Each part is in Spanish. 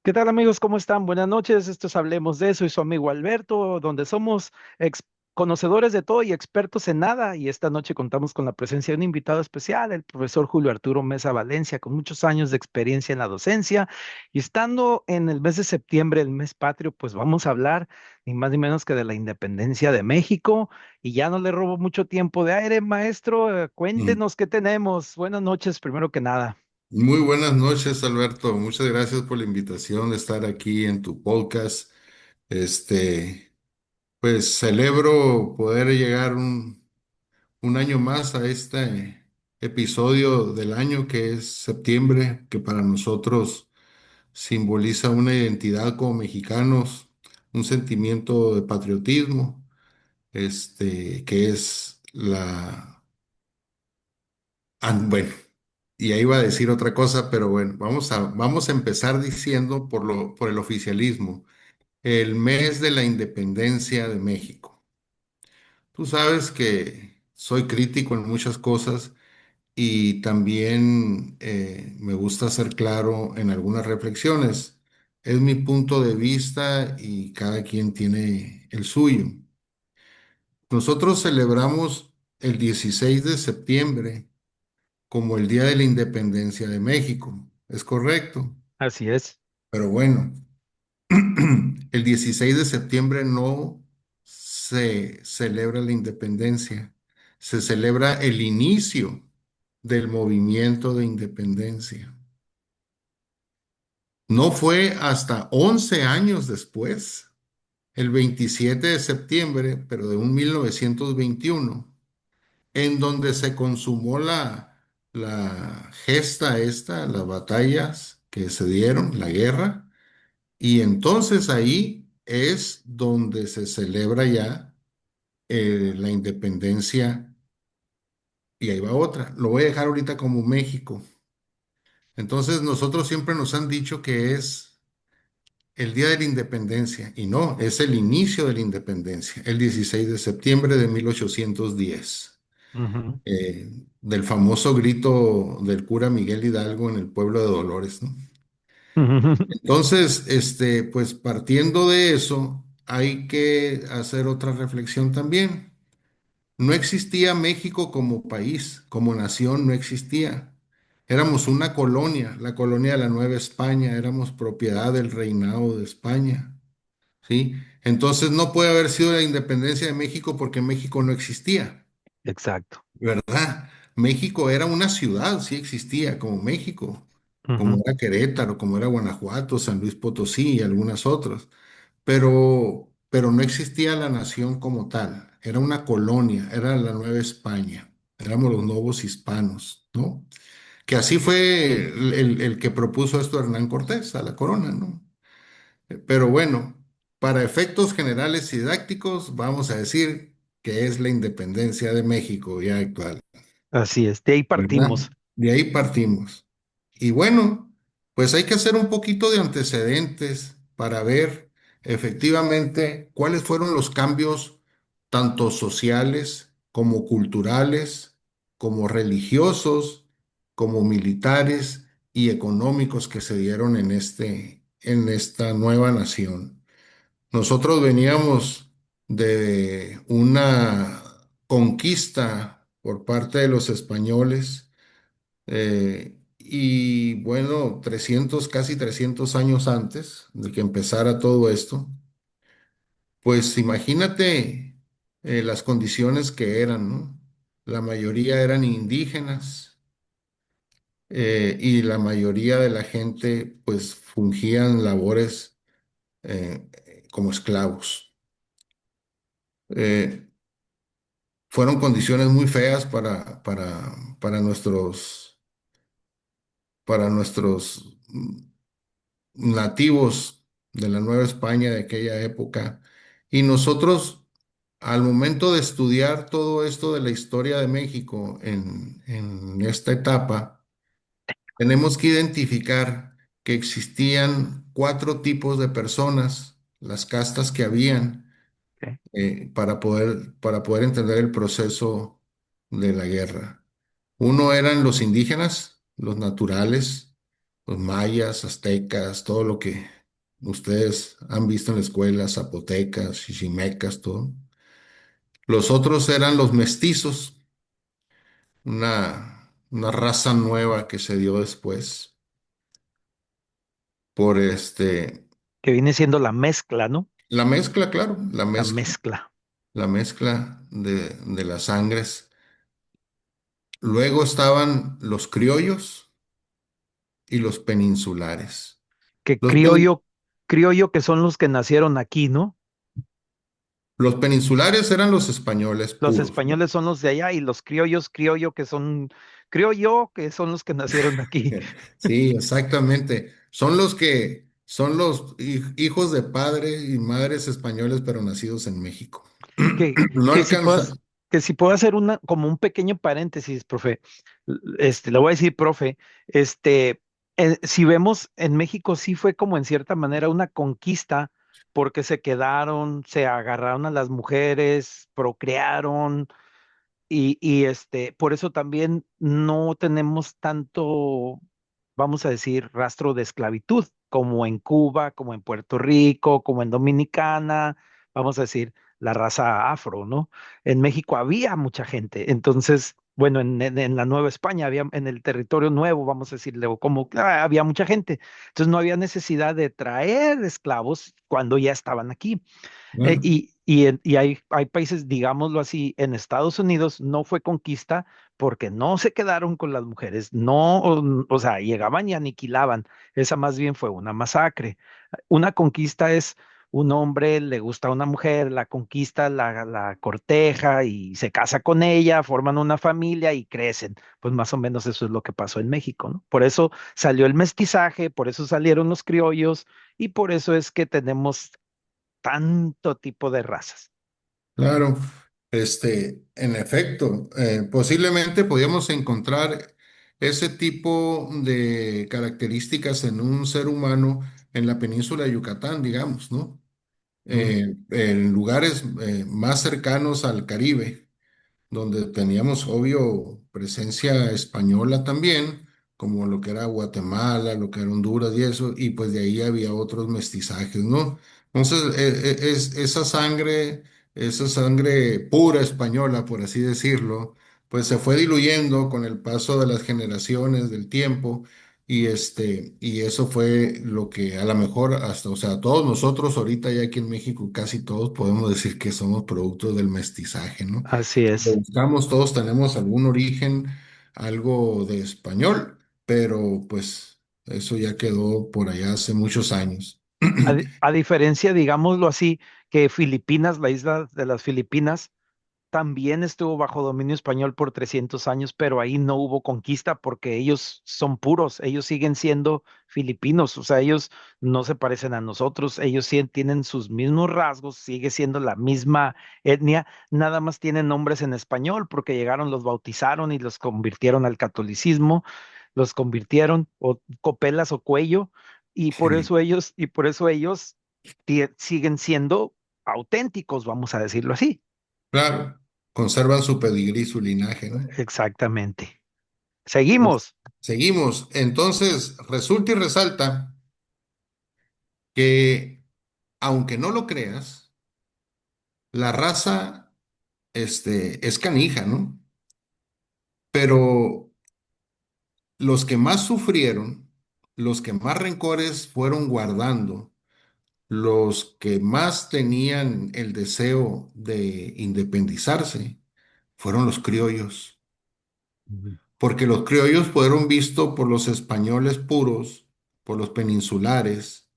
¿Qué tal amigos? ¿Cómo están? Buenas noches. Esto es Hablemos de eso. Soy su amigo Alberto, donde somos conocedores de todo y expertos en nada. Y esta noche contamos con la presencia de un invitado especial, el profesor Julio Arturo Mesa Valencia, con muchos años de experiencia en la docencia. Y estando en el mes de septiembre, el mes patrio, pues vamos a hablar ni más ni menos que de la independencia de México. Y ya no le robo mucho tiempo de aire, maestro. Mm. Cuéntenos qué tenemos. Buenas noches, primero que nada. Muy buenas noches, Alberto. Muchas gracias por la invitación de estar aquí en tu podcast. Este, pues celebro poder llegar un año más a este episodio del año que es septiembre, que para nosotros simboliza una identidad como mexicanos, un sentimiento de patriotismo, que es bueno, y ahí iba a decir otra cosa, pero bueno, vamos a empezar diciendo por el oficialismo, el mes de la independencia de México. Tú sabes que soy crítico en muchas cosas y también me gusta ser claro en algunas reflexiones. Es mi punto de vista y cada quien tiene el suyo. Nosotros celebramos el 16 de septiembre como el Día de la Independencia de México. ¿Es correcto? Así es. Pero bueno, el 16 de septiembre no se celebra la independencia, se celebra el inicio del movimiento de independencia. No fue hasta 11 años después, el 27 de septiembre, pero de un 1921, en donde se consumó la gesta esta, las batallas que se dieron, la guerra, y entonces ahí es donde se celebra ya la independencia, y ahí va otra, lo voy a dejar ahorita como México. Entonces nosotros siempre nos han dicho que es el Día de la Independencia, y no, es el inicio de la independencia, el 16 de septiembre de 1810. Ujú. Del famoso grito del cura Miguel Hidalgo en el pueblo de Dolores, ¿no? Entonces, pues partiendo de eso, hay que hacer otra reflexión también. No existía México como país, como nación, no existía. Éramos una colonia, la colonia de la Nueva España, éramos propiedad del reinado de España, ¿sí? Entonces no puede haber sido la independencia de México porque México no existía. Exacto. ¿Verdad? México era una ciudad, sí existía como México, como Ujú. era Querétaro, como era Guanajuato, San Luis Potosí y algunas otras, pero no existía la nación como tal, era una colonia, era la Nueva España, éramos los nuevos hispanos, ¿no? Que así fue el que propuso esto Hernán Cortés a la corona, ¿no? Pero bueno, para efectos generales y didácticos, vamos a decir que es la independencia de México ya actual. Así es, de ahí ¿Verdad? partimos. De ahí partimos. Y bueno, pues hay que hacer un poquito de antecedentes para ver efectivamente cuáles fueron los cambios tanto sociales como culturales, como religiosos, como militares y económicos que se dieron en esta nueva nación. Nosotros veníamos de una conquista por parte de los españoles, y bueno, casi 300 años antes de que empezara todo esto, pues imagínate las condiciones que eran, ¿no? La mayoría eran indígenas, y la mayoría de la gente pues fungían labores como esclavos. Eh, Fueron condiciones muy feas para nuestros nativos de la Nueva España de aquella época. Y nosotros, al momento de estudiar todo esto de la historia de México en esta etapa, tenemos que identificar que existían cuatro tipos de personas, las castas que habían, Ok. para poder entender el proceso de la guerra. Uno eran los indígenas, los naturales, los mayas, aztecas, todo lo que Ustedes han visto en la escuela zapotecas, chichimecas, todo. Los otros eran los mestizos, una raza nueva que se dio después por que viene siendo la mezcla, ¿no? la mezcla, claro, La mezcla. la mezcla de las sangres. Luego estaban los criollos y los peninsulares. Que Los, pen- criollo que son los que nacieron aquí, ¿no? los peninsulares eran los españoles Los puros, ¿no? españoles son los de allá y los criollos, criollo que son los que nacieron aquí. Sí, exactamente. Son los que son los hijos de padres y madres españoles, pero nacidos en México. No Que si alcanza. puedas, que si puedo hacer como un pequeño paréntesis, profe, le voy a decir, profe, este, si vemos en México sí fue como en cierta manera una conquista porque se quedaron, se agarraron a las mujeres, procrearon, por eso también no tenemos tanto, vamos a decir, rastro de esclavitud como en Cuba, como en Puerto Rico, como en Dominicana, vamos a decir, la raza afro, ¿no? En México había mucha gente, entonces, bueno, en la Nueva España, había, en el territorio nuevo, vamos a decirle, o como había mucha gente, entonces no había necesidad de traer esclavos cuando ya estaban aquí. Bueno, Y hay países, digámoslo así, en Estados Unidos no fue conquista porque no se quedaron con las mujeres, no, o sea, llegaban y aniquilaban. Esa más bien fue una masacre. Una conquista es un hombre le gusta a una mujer, la conquista, la corteja y se casa con ella, forman una familia y crecen. Pues más o menos eso es lo que pasó en México, ¿no? Por eso salió el mestizaje, por eso salieron los criollos y por eso es que tenemos tanto tipo de razas. claro. En efecto, posiblemente podíamos encontrar ese tipo de características en un ser humano en la península de Yucatán, digamos, ¿no? Mm, En lugares más cercanos al Caribe, donde teníamos, obvio, presencia española también, como lo que era Guatemala, lo que era Honduras y eso, y pues de ahí había otros mestizajes, ¿no? Entonces, esa sangre pura española, por así decirlo, pues se fue diluyendo con el paso de las generaciones, del tiempo, y eso fue lo que a lo mejor hasta, o sea, todos nosotros ahorita ya aquí en México, casi todos podemos decir que somos productos del mestizaje, ¿no? así Lo es. buscamos, todos tenemos algún origen, algo de español, pero pues eso ya quedó por allá hace muchos años. A diferencia, digámoslo así, que Filipinas, la isla de las Filipinas, también estuvo bajo dominio español por 300 años, pero ahí no hubo conquista porque ellos son puros, ellos siguen siendo filipinos, o sea, ellos no se parecen a nosotros, ellos sí tienen sus mismos rasgos, sigue siendo la misma etnia, nada más tienen nombres en español porque llegaron, los bautizaron y los convirtieron al catolicismo, los convirtieron o copelas o cuello, Sí, y por eso ellos siguen siendo auténticos, vamos a decirlo así. claro, conservan su pedigrí, su linaje, ¿no? Exactamente. Pues, Seguimos. seguimos. Entonces, resulta y resalta que, aunque no lo creas, la raza, es canija, ¿no? Pero los que más sufrieron, los que más rencores fueron guardando, los que más tenían el deseo de independizarse fueron los criollos, Ujú. porque los criollos fueron vistos por los españoles puros, por los peninsulares,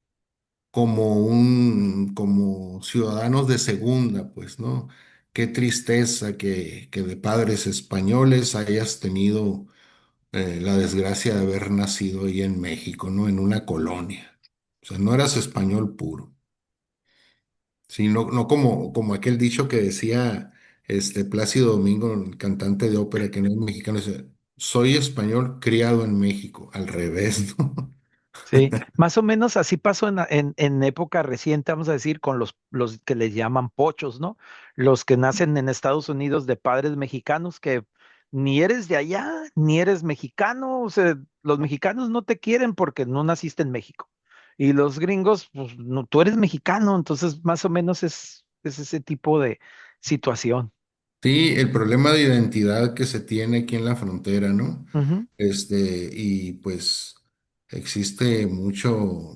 como ciudadanos de segunda, pues, ¿no? Qué tristeza que de padres españoles hayas tenido la desgracia de haber nacido ahí en México, ¿no? En una colonia. O sea, no eras español puro. Sí, no como aquel dicho que decía Plácido Domingo, el cantante de ópera que no es mexicano, dice, soy español criado en México, al revés, ¿no? Sí, más o menos así pasó en época reciente, vamos a decir, con los que les llaman pochos, ¿no? Los que nacen en Estados Unidos de padres mexicanos que ni eres de allá, ni eres mexicano, o sea, los mexicanos no te quieren porque no naciste en México. Y los gringos, pues no, tú eres mexicano, entonces más o menos es ese tipo de situación. Sí, el problema de identidad que se tiene aquí en la frontera, ¿no? Ujú, Y pues existe mucho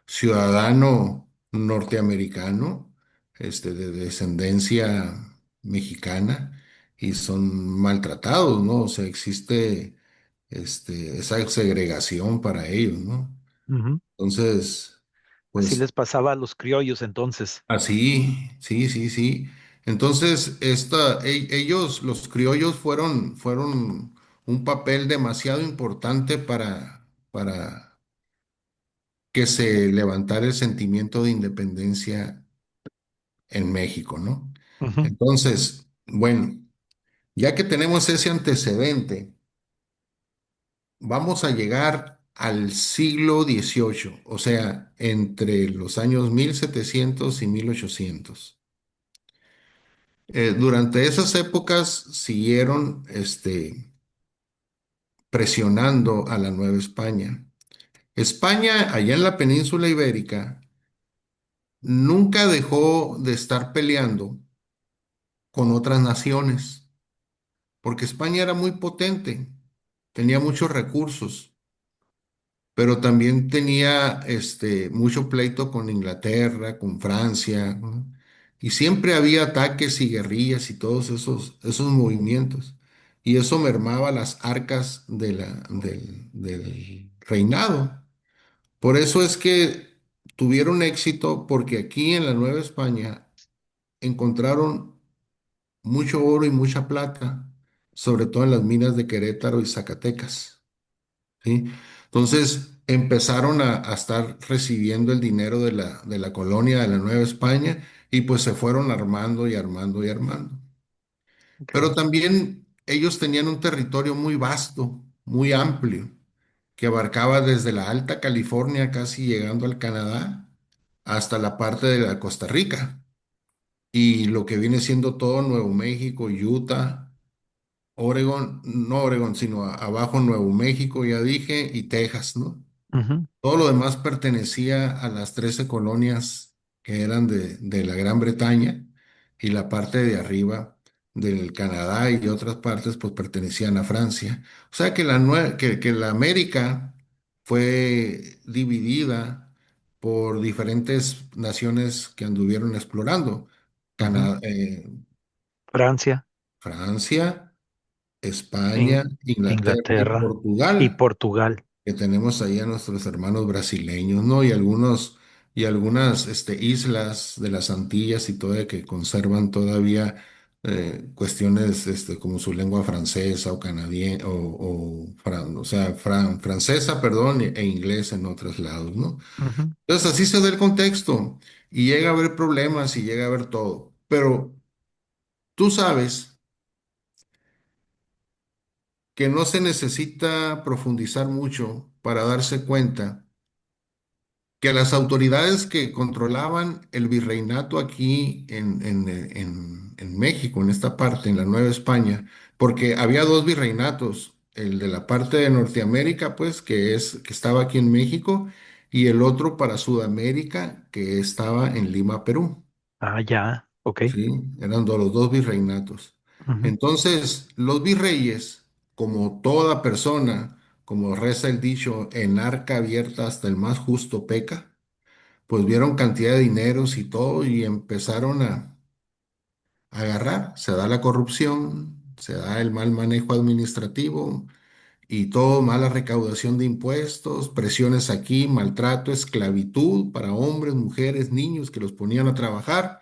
ciudadano norteamericano, de descendencia mexicana y son maltratados, ¿no? O sea, existe, esa segregación para ellos, ¿no? ujú. Entonces, Así pues les pasaba a los criollos entonces. así, sí, sí, sí. Entonces, ellos, los criollos, fueron un papel demasiado importante para que se levantara el sentimiento de independencia en México, ¿no? Ujú, Entonces, bueno, ya que tenemos ese antecedente, vamos a llegar al siglo XVIII, o sea, entre los años 1700 y 1800. Durante esas épocas siguieron, presionando a la Nueva España. España, allá en la península ibérica, nunca dejó de estar peleando con otras naciones, porque España era muy potente, tenía muchos recursos, pero también tenía, mucho pleito con Inglaterra, con Francia, ¿no? Y siempre había ataques y guerrillas y todos esos movimientos. Y eso mermaba las arcas del reinado. Por eso es que tuvieron éxito, porque aquí en la Nueva España encontraron mucho oro y mucha plata, sobre todo en las minas de Querétaro y Zacatecas. ¿Sí? Entonces empezaron a estar recibiendo el dinero de la colonia de la Nueva España y pues se fueron armando y armando y armando. Pero ok. también ellos tenían un territorio muy vasto, muy amplio, que abarcaba desde la Alta California, casi llegando al Canadá, hasta la parte de la Costa Rica y lo que viene siendo todo Nuevo México, Utah, Oregon, no Oregon, sino abajo Nuevo México, ya dije, y Texas, ¿no? Ujú, Todo lo demás pertenecía a las 13 colonias que eran de la Gran Bretaña y la parte de arriba del Canadá y otras partes pues pertenecían a Francia. O sea que que la América fue dividida por diferentes naciones que anduvieron explorando. ujú. Cana- eh, Francia, Francia, España, In- Inglaterra y Inglaterra y Portugal, Portugal. que tenemos ahí a nuestros hermanos brasileños, ¿no? Y algunas, islas de las Antillas y todo que conservan todavía, cuestiones, como su lengua francesa o canadiense o sea, francesa, perdón, e inglés en otros lados, ¿no? Ujú, Entonces así se da el contexto y llega a haber problemas y llega a haber todo, pero tú sabes que no se necesita profundizar mucho para darse cuenta que las autoridades que controlaban el virreinato aquí en México, en esta parte, en la Nueva España, porque había dos virreinatos, el de la parte de Norteamérica, pues, que estaba aquí en México, y el otro para Sudamérica, que estaba en Lima, Perú. ah, ya, ok. Sí, eran los dos virreinatos. Ujú, Entonces, los virreyes, como toda persona, como reza el dicho, en arca abierta hasta el más justo peca, pues vieron cantidad de dineros y todo y empezaron a agarrar. Se da la corrupción, se da el mal manejo administrativo y todo, mala recaudación de impuestos, presiones aquí, maltrato, esclavitud para hombres, mujeres, niños que los ponían a trabajar.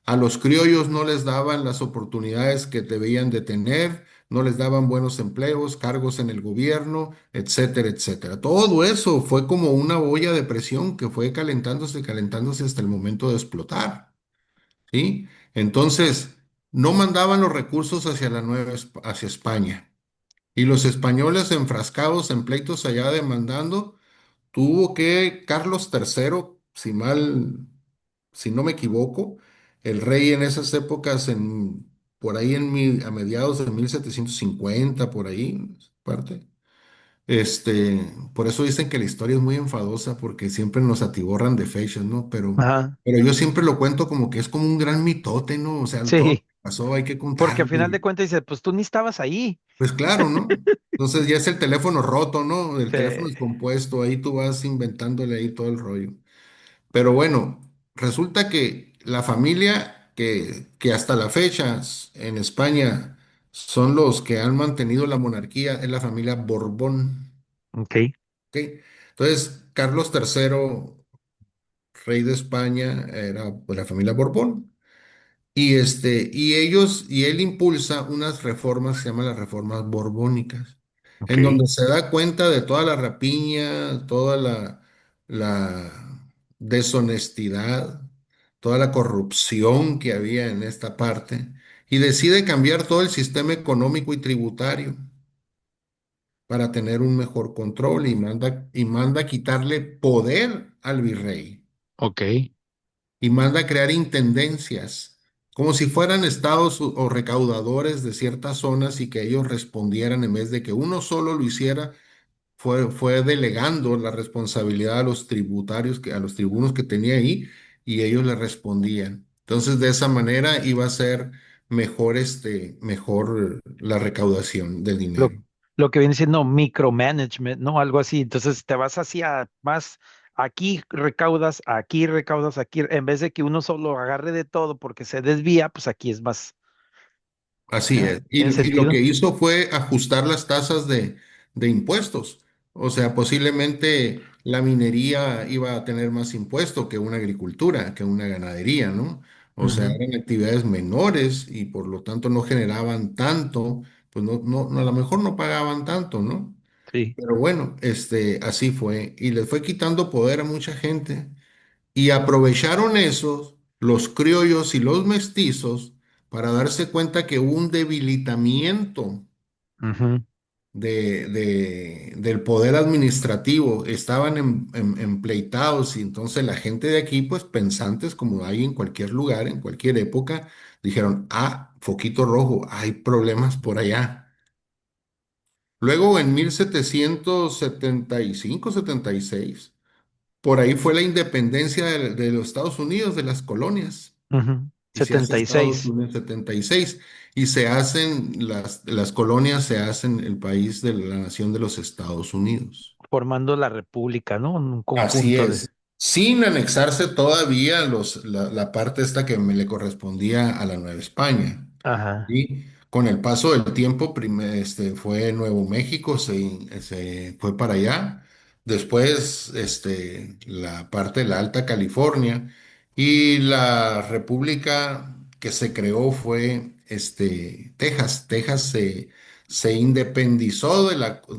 A los criollos no les daban las oportunidades que debían de tener, no les daban buenos empleos, cargos en el gobierno, etcétera, etcétera. Todo eso fue como una olla de presión que fue calentándose, calentándose hasta el momento de explotar, ¿sí? Entonces, no mandaban los recursos hacia España. Y los españoles enfrascados en pleitos allá demandando, tuvo que Carlos III, si no me equivoco, el rey en esas épocas, por ahí a mediados de 1750 por ahí, parte, Por eso dicen que la historia es muy enfadosa porque siempre nos atiborran de fechas, ¿no? Ajá, Pero yo siempre lo cuento como que es como un gran mitote, ¿no? O sea, todo lo sí, que pasó hay que porque al contarlo. final de cuentas dices, pues tú ni estabas ahí. Pues claro, ¿no? Entonces ya es el teléfono roto, ¿no? El Sí, teléfono descompuesto, ahí tú vas inventándole ahí todo el rollo. Pero bueno, resulta que la familia que hasta la fecha en España son los que han mantenido la monarquía es la familia Borbón. ok, ¿Ok? Entonces, Carlos III, rey de España, era pues, la familia Borbón. Y él impulsa unas reformas que se llaman las reformas borbónicas, ok, en donde se da cuenta de toda la rapiña, toda la deshonestidad, toda la corrupción que había en esta parte, y decide cambiar todo el sistema económico y tributario para tener un mejor control y manda quitarle poder al virrey ok, y manda crear intendencias, como si fueran estados o recaudadores de ciertas zonas y que ellos respondieran en vez de que uno solo lo hiciera, fue delegando la responsabilidad a los tributarios, a los tribunos que tenía ahí y ellos le respondían. Entonces, de esa manera iba a ser mejor, mejor la recaudación del lo, dinero. lo que viene siendo micromanagement, ¿no? Algo así. Entonces te vas hacia más, aquí recaudas, aquí, en vez de que uno solo agarre de todo porque se desvía, pues aquí es más, Así es. ¿tiene Y lo que sentido? hizo fue ajustar las tasas de impuestos. O sea, posiblemente la minería iba a tener más impuesto que una agricultura, que una ganadería, ¿no? O sea, Ujú, eran actividades menores y por lo tanto no generaban tanto, pues a lo mejor no pagaban tanto, ¿no? sí. Pero bueno, así fue. Y les fue quitando poder a mucha gente. Y aprovecharon eso los criollos y los mestizos para darse cuenta que hubo un debilitamiento Ujú, del poder administrativo. Estaban empleitados y entonces la gente de aquí, pues pensantes como hay en cualquier lugar, en cualquier época, dijeron, ah, foquito rojo, hay problemas por allá. Luego en 1775, 76, por ahí fue la independencia de los Estados Unidos, de las colonias. ujú. Y se hace Estados 76, Unidos 76 y se hacen las colonias, se hacen el país de la nación de los Estados Unidos. formando la república, ¿no? Un Así conjunto de... es. Sin anexarse todavía la parte esta que me le correspondía a la Nueva España. Ajá. Y con el paso del tiempo, fue Nuevo México, se fue para allá. Después, la parte de la Alta California y la república que se creó fue, Texas. Texas se independizó de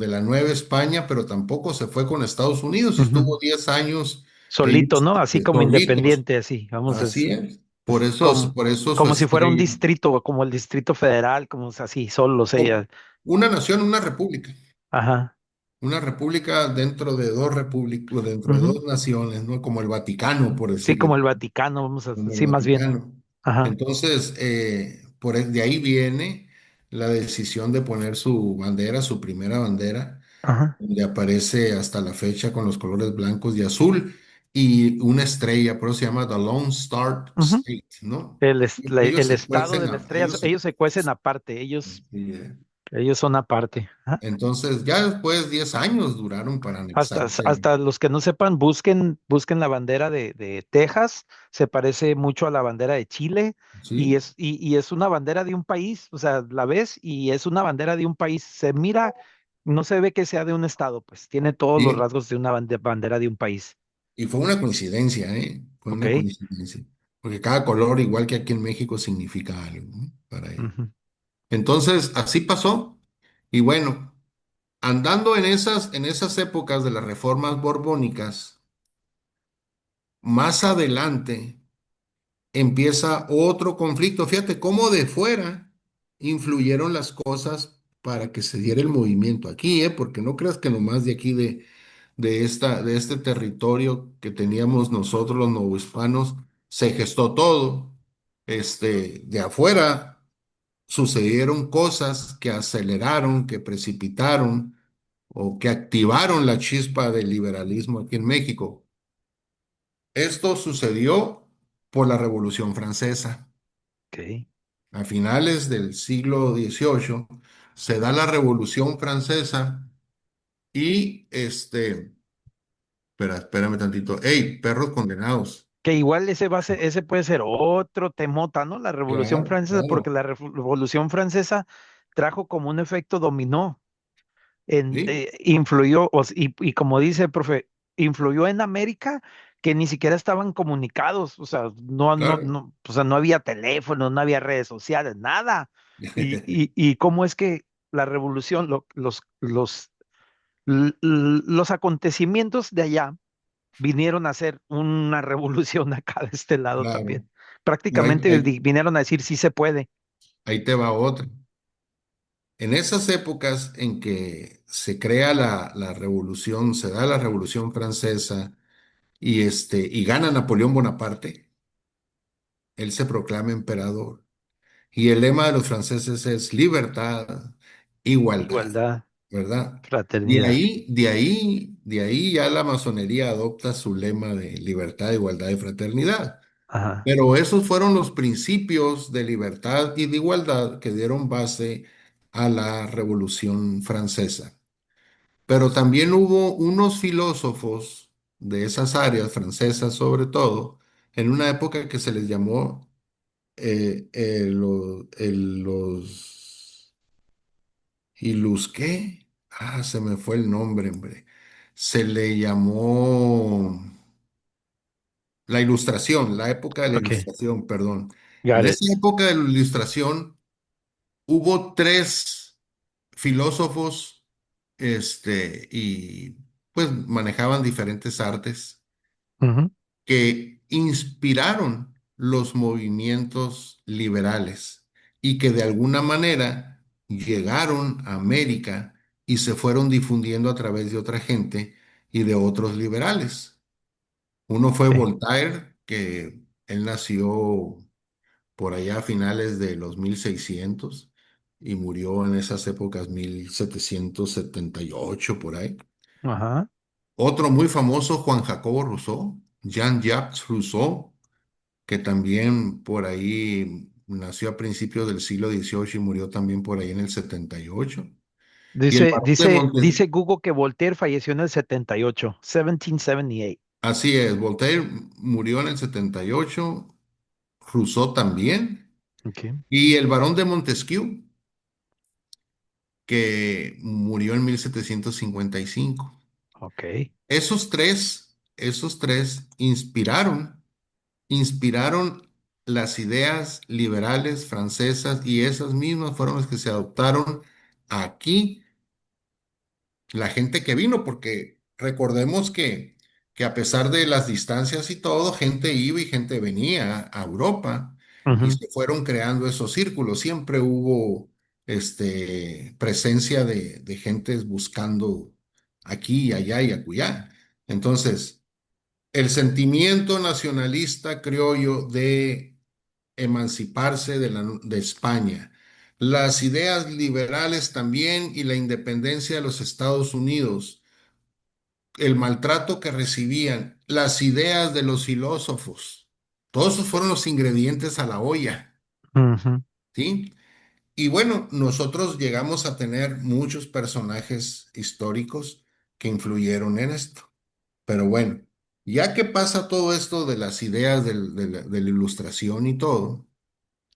la Nueva España, pero tampoco se fue con Estados Unidos y Ujú. estuvo 10 años Solito, ellos ¿no? Así como solitos. independiente, así. Vamos, Así es. es como, Por eso su como si fuera un estrella. distrito, como el Distrito Federal, como es así, solos ella. Una nación, una república. Ajá. Una república dentro de dos repúblicas, dentro de Ujú. dos naciones, ¿no? Como el Vaticano, por Sí, decirlo. como el Vaticano, vamos a, Como el sí, más bien. Vaticano. Ajá. Entonces, de ahí viene la decisión de poner su bandera, su primera bandera, Ajá. donde aparece hasta la fecha con los colores blancos y azul y una estrella, por eso se llama The Lone Star Ujú. State, ¿no? Ellos El se estado de cuecen, la estrella, ellos se cuecen aparte, sí. ellos son aparte. Ajá. Entonces, ya después 10 años duraron para anexarse. Hasta los que no sepan, busquen la bandera de Texas, se parece mucho a la bandera de Chile ¿Sí? y es una bandera de un país, o sea, la ves y es una bandera de un país, se mira, no se ve que sea de un estado, pues tiene todos los Y, rasgos de una bandera de un país, y fue una coincidencia, ¿eh? Fue ¿ok? una coincidencia. Porque cada color, igual que aquí en México, significa algo, ¿no? Para ellos. Ujú, Entonces, así pasó. Y bueno, andando en esas épocas de las reformas borbónicas, más adelante empieza otro conflicto. Fíjate cómo de fuera influyeron las cosas para que se diera el movimiento aquí, ¿eh? Porque no creas que nomás de aquí de este territorio que teníamos nosotros los novohispanos, se gestó todo. De afuera sucedieron cosas que aceleraron, que precipitaron. o que activaron la chispa del liberalismo aquí en México. Esto sucedió por la Revolución Francesa. Ok. A finales del siglo XVIII se da la Revolución Francesa y espérame tantito. ¡Ey, perros condenados! Que igual ese puede ser otro temota, ¿no? La Revolución Claro, Francesa, porque claro. la Revolución Francesa trajo como un efecto dominó, Sí, influyó, y como dice el profe, influyó en América que ni siquiera estaban comunicados, o sea, claro. no, o sea, no había teléfonos, no había redes sociales, nada. Y cómo es que la revolución, los acontecimientos de allá vinieron a hacer una revolución acá de este lado Claro. también. No, Prácticamente vinieron a decir sí se puede. ahí te va otra. En esas épocas en que se crea la revolución, se da la Revolución Francesa y gana Napoleón Bonaparte, él se proclama emperador. Y el lema de los franceses es libertad, igualdad, Igualdad, ¿verdad? fraternidad. De ahí ya la masonería adopta su lema de libertad, igualdad y fraternidad. Ajá. Pero esos fueron los principios de libertad y de igualdad que dieron base a la Revolución Francesa. Pero también hubo unos filósofos de esas áreas francesas, sobre todo, en una época que se les llamó los ¿qué? Ah, se me fue el nombre, hombre. Se le llamó la Ilustración, la época de la Ok. Ilustración, perdón. En Got it. esa época de la Ilustración hubo tres filósofos, y pues manejaban diferentes artes Ujú. que inspiraron los movimientos liberales y que de alguna manera llegaron a América y se fueron difundiendo a través de otra gente y de otros liberales. Uno fue Ok. Voltaire, que él nació por allá a finales de los 1600 y murió en esas épocas 1778 por ahí. Ajá. Otro muy famoso, Juan Jacobo Rousseau, Jean-Jacques Rousseau, que también por ahí nació a principios del siglo XVIII y murió también por ahí en el 78. Y el barón de Dice Google que Voltaire falleció en el 78, 1778. así es, Voltaire murió en el 78, Rousseau también, Ok. y el barón de Montesquieu, que murió en 1755. Ok. Esos tres inspiraron las ideas liberales francesas y esas mismas fueron las que se adoptaron aquí, la gente que vino, porque recordemos que a pesar de las distancias y todo, gente iba y gente venía a Europa y Ujú. se fueron creando esos círculos. Siempre hubo presencia de gentes buscando aquí, allá y acullá. Entonces, el sentimiento nacionalista criollo de emanciparse de España, las ideas liberales también y la independencia de los Estados Unidos, el maltrato que recibían, las ideas de los filósofos, todos esos fueron los ingredientes a la olla, Ujú. ¿sí? Y bueno, nosotros llegamos a tener muchos personajes históricos que influyeron en esto. Pero bueno, ya que pasa todo esto de las ideas de la ilustración y todo,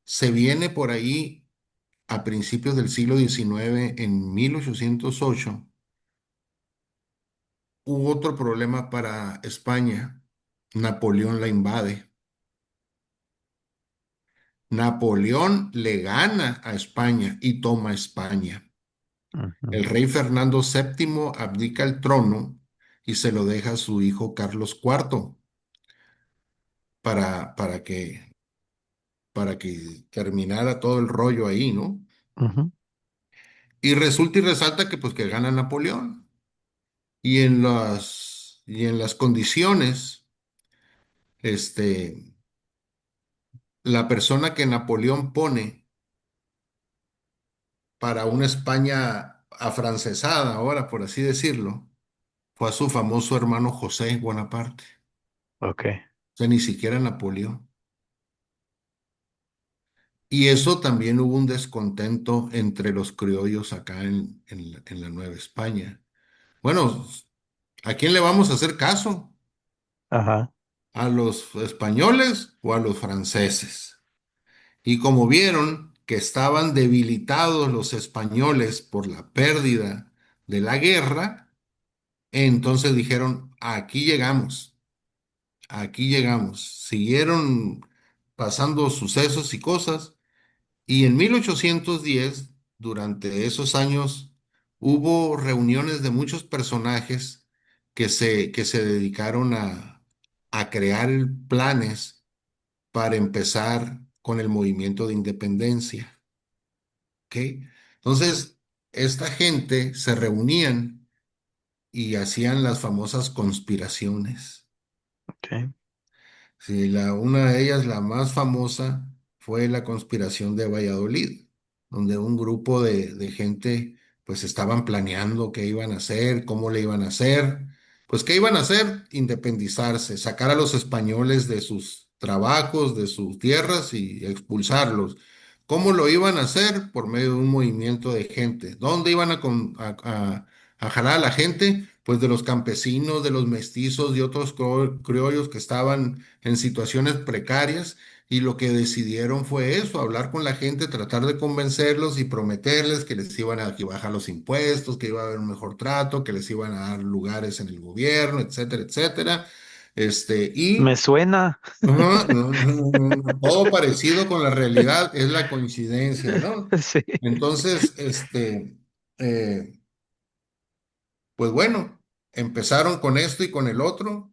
se viene por ahí a principios del siglo XIX, en 1808, hubo otro problema para España. Napoleón la invade. Napoleón le gana a España y toma España. Ujú. El rey Fernando VII abdica el trono y se lo deja a su hijo Carlos IV para, para que, para que terminara todo el rollo ahí, ¿no? Ujú. Y resulta y resalta que pues que gana Napoleón. Y en las condiciones, este, la persona que Napoleón pone para una España afrancesada ahora, por así decirlo, fue a su famoso hermano José Bonaparte. Ok. O sea, ni siquiera Napoleón. Y eso también hubo un descontento entre los criollos acá en la Nueva España. Bueno, ¿a quién le vamos a hacer caso? Ajá. ¿A los españoles o a los franceses? Y como vieron que estaban debilitados los españoles por la pérdida de la guerra, entonces dijeron, aquí llegamos, aquí llegamos. Siguieron pasando sucesos y cosas. Y en 1810, durante esos años, hubo reuniones de muchos personajes que se dedicaron a crear planes para empezar con el movimiento de independencia. ¿Ok? Entonces, esta gente se reunían y hacían las famosas conspiraciones. Ok. Sí, una de ellas, la más famosa, fue la conspiración de Valladolid, donde un grupo de gente pues estaban planeando qué iban a hacer, cómo le iban a hacer. Pues qué iban a hacer, independizarse, sacar a los españoles de sus trabajos, de sus tierras y expulsarlos. ¿Cómo lo iban a hacer? Por medio de un movimiento de gente. ¿Dónde iban a jalar a la gente? Pues de los campesinos, de los mestizos y otros criollos que estaban en situaciones precarias, y lo que decidieron fue eso, hablar con la gente, tratar de convencerlos y prometerles que les iban a bajar los impuestos, que iba a haber un mejor trato, que les iban a dar lugares en el gobierno, etcétera, etcétera. Me Y suena. ajá, no, no, no, no, no, todo parecido con la realidad es la coincidencia, ¿no? Sí. Entonces, eh, pues bueno, empezaron con esto y con el otro.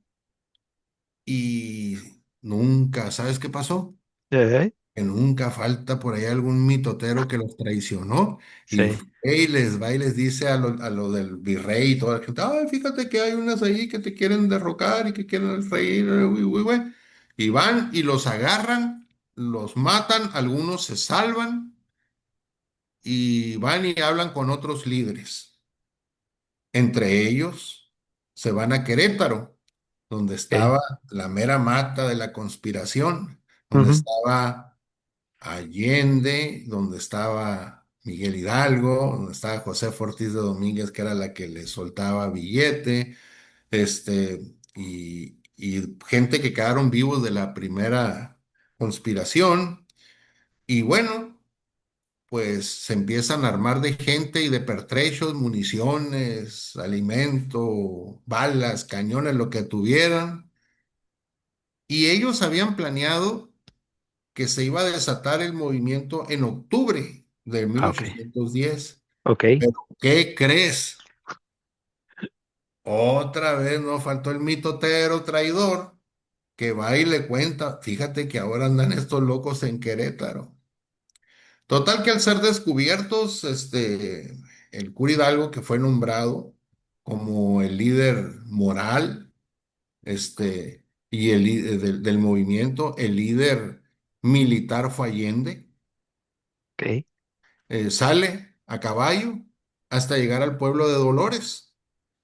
Y nunca, ¿sabes qué pasó? Eh, Que nunca falta por ahí algún mitotero que los traicionó y Sí. fue y va y les dice a lo del virrey y toda la gente, ay, fíjate que hay unas ahí que te quieren derrocar y que quieren al rey, uy, uy, uy". Y van y los agarran, los matan, algunos se salvan y van y hablan con otros líderes. Entre ellos se van a Querétaro, donde Ok. estaba la mera mata de la conspiración, donde Ujú. estaba Allende, donde estaba Miguel Hidalgo, donde estaba José Ortiz de Domínguez, que era la que le soltaba billete, y gente que quedaron vivos de la primera conspiración. Y bueno, pues se empiezan a armar de gente y de pertrechos, municiones, alimento, balas, cañones, lo que tuvieran. Y ellos habían planeado que se iba a desatar el movimiento en octubre de mil Ah, ok. ochocientos diez. Ok. Pero, ¿qué crees? Otra vez no faltó el mitotero traidor que va y le cuenta, fíjate que ahora andan estos locos en Querétaro. Total que al ser descubiertos, el cura Hidalgo, que fue nombrado como el líder moral, y del movimiento, el líder militar fue Allende. Ok. Sale a caballo hasta llegar al pueblo de Dolores,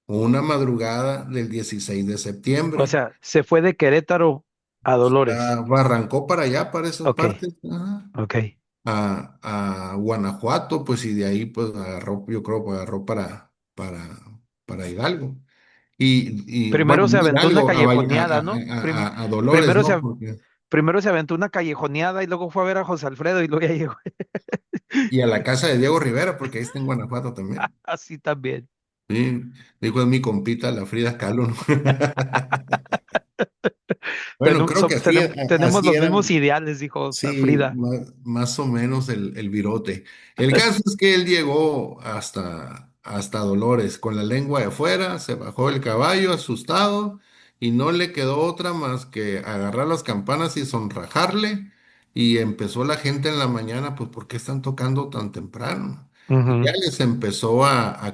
una madrugada del 16 de O septiembre. sea, se fue de Querétaro a Dolores. Arrancó para allá, para esas Ok. partes, ajá, Ok. a Guanajuato, pues, y de ahí, pues, agarró, yo creo, que agarró para Hidalgo. Bueno, Primero se no aventó una Hidalgo, callejoneada, ¿no? a Dolores, Primero ¿no? Porque, primero se aventó una callejoneada y luego fue a ver a José Alfredo y luego ya llegó. y a la casa de Diego Rivera, porque ahí está en Guanajuato también. Así también. Sí, dijo es mi compita, la Frida Kahlo, ¿no? Bueno, creo que así, Tenemos así los mismos eran, ideales, dijo sí, Frida. más o menos el virote. El caso es que él llegó hasta Dolores con la lengua de fuera, se bajó el caballo asustado y no le quedó otra más que agarrar las campanas y sonrajarle. Y empezó la gente en la mañana, pues, ¿por qué están tocando tan temprano? Y ya Ujú. les empezó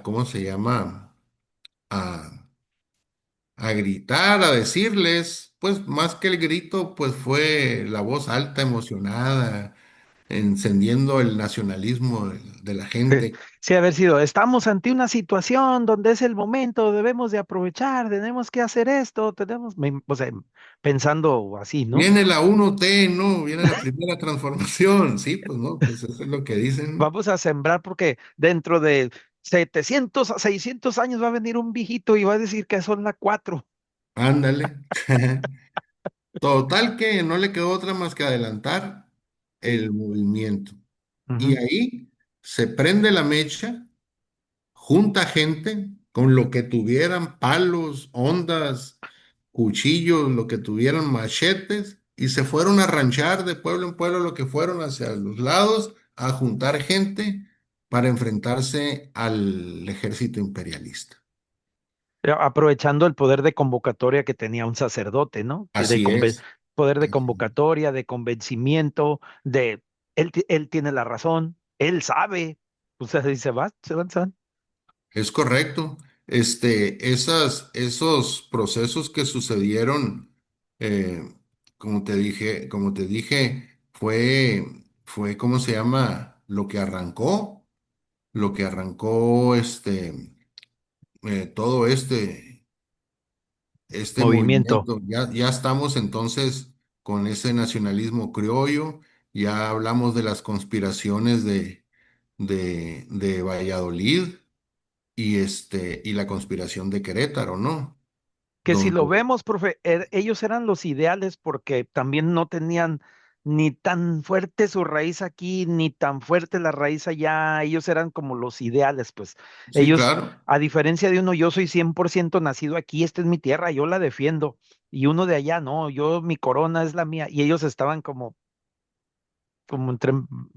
¿cómo se llama? A gritar, a decirles, pues más que el grito, pues fue la voz alta, emocionada, encendiendo el nacionalismo de la gente. Sí, haber sido, estamos ante una situación donde es el momento, debemos de aprovechar, tenemos que hacer esto, o sea, pensando así, ¿no? Viene la 1T, ¿no? Viene la primera transformación. Sí, pues no, pues eso es lo que dicen. Vamos a sembrar porque dentro de 700 a 600 años va a venir un viejito y va a decir que son la 4. Ándale. Total que no le quedó otra más que adelantar el movimiento. Y Ujú. ahí se prende la mecha, junta gente con lo que tuvieran, palos, ondas, cuchillos, lo que tuvieran, machetes, y se fueron a ranchar de pueblo en pueblo lo que fueron hacia los lados, a juntar gente para enfrentarse al ejército imperialista. Aprovechando el poder de convocatoria que tenía un sacerdote, ¿no? Así es. Poder de Así es. convocatoria, de convencimiento, de él tiene la razón, él sabe. Pues así se van. Es correcto. Esos procesos que sucedieron, eh, como te dije, fue, ¿cómo se llama? Lo que arrancó todo este Movimiento. movimiento. Ya estamos entonces con ese nacionalismo criollo, ya hablamos de las conspiraciones de Valladolid y la conspiración de Querétaro, ¿no? Que si lo Donde, vemos, profe, ellos eran los ideales porque también no tenían ni tan fuerte su raíz aquí, ni tan fuerte la raíz allá. Ellos eran como los ideales, pues. sí, Ellos, claro, a diferencia de uno, yo soy 100% nacido aquí, esta es mi tierra, yo la defiendo. Y uno de allá, no, mi corona es la mía. Y ellos estaban como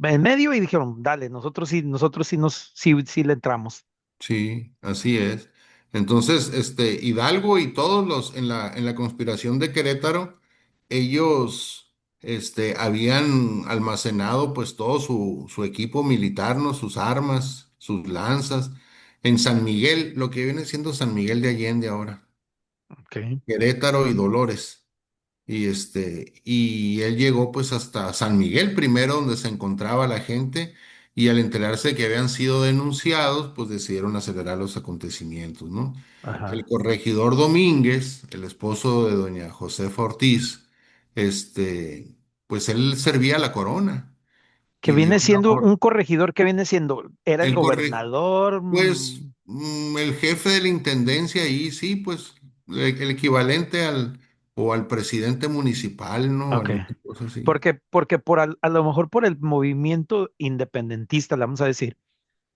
en medio y dijeron, dale, nosotros sí le entramos. sí, así es. Entonces, Hidalgo y todos los en la conspiración de Querétaro, ellos, habían almacenado pues todo su equipo militar, ¿no? Sus armas, sus lanzas, en San Miguel, lo que viene siendo San Miguel de Allende ahora, Ok. Querétaro y Dolores. Y él llegó pues hasta San Miguel primero, donde se encontraba la gente, y al enterarse de que habían sido denunciados, pues decidieron acelerar los acontecimientos, ¿no? El Ajá. corregidor Domínguez, el esposo de doña Josefa Ortiz, pues él servía a la corona Que y dio viene una siendo un corregidor, que viene siendo, era el el corre, gobernador. pues el jefe de la intendencia ahí, sí, pues el equivalente o al presidente municipal, ¿no? Ok. Alguna cosa así. Porque a lo mejor por el movimiento independentista, le vamos a decir,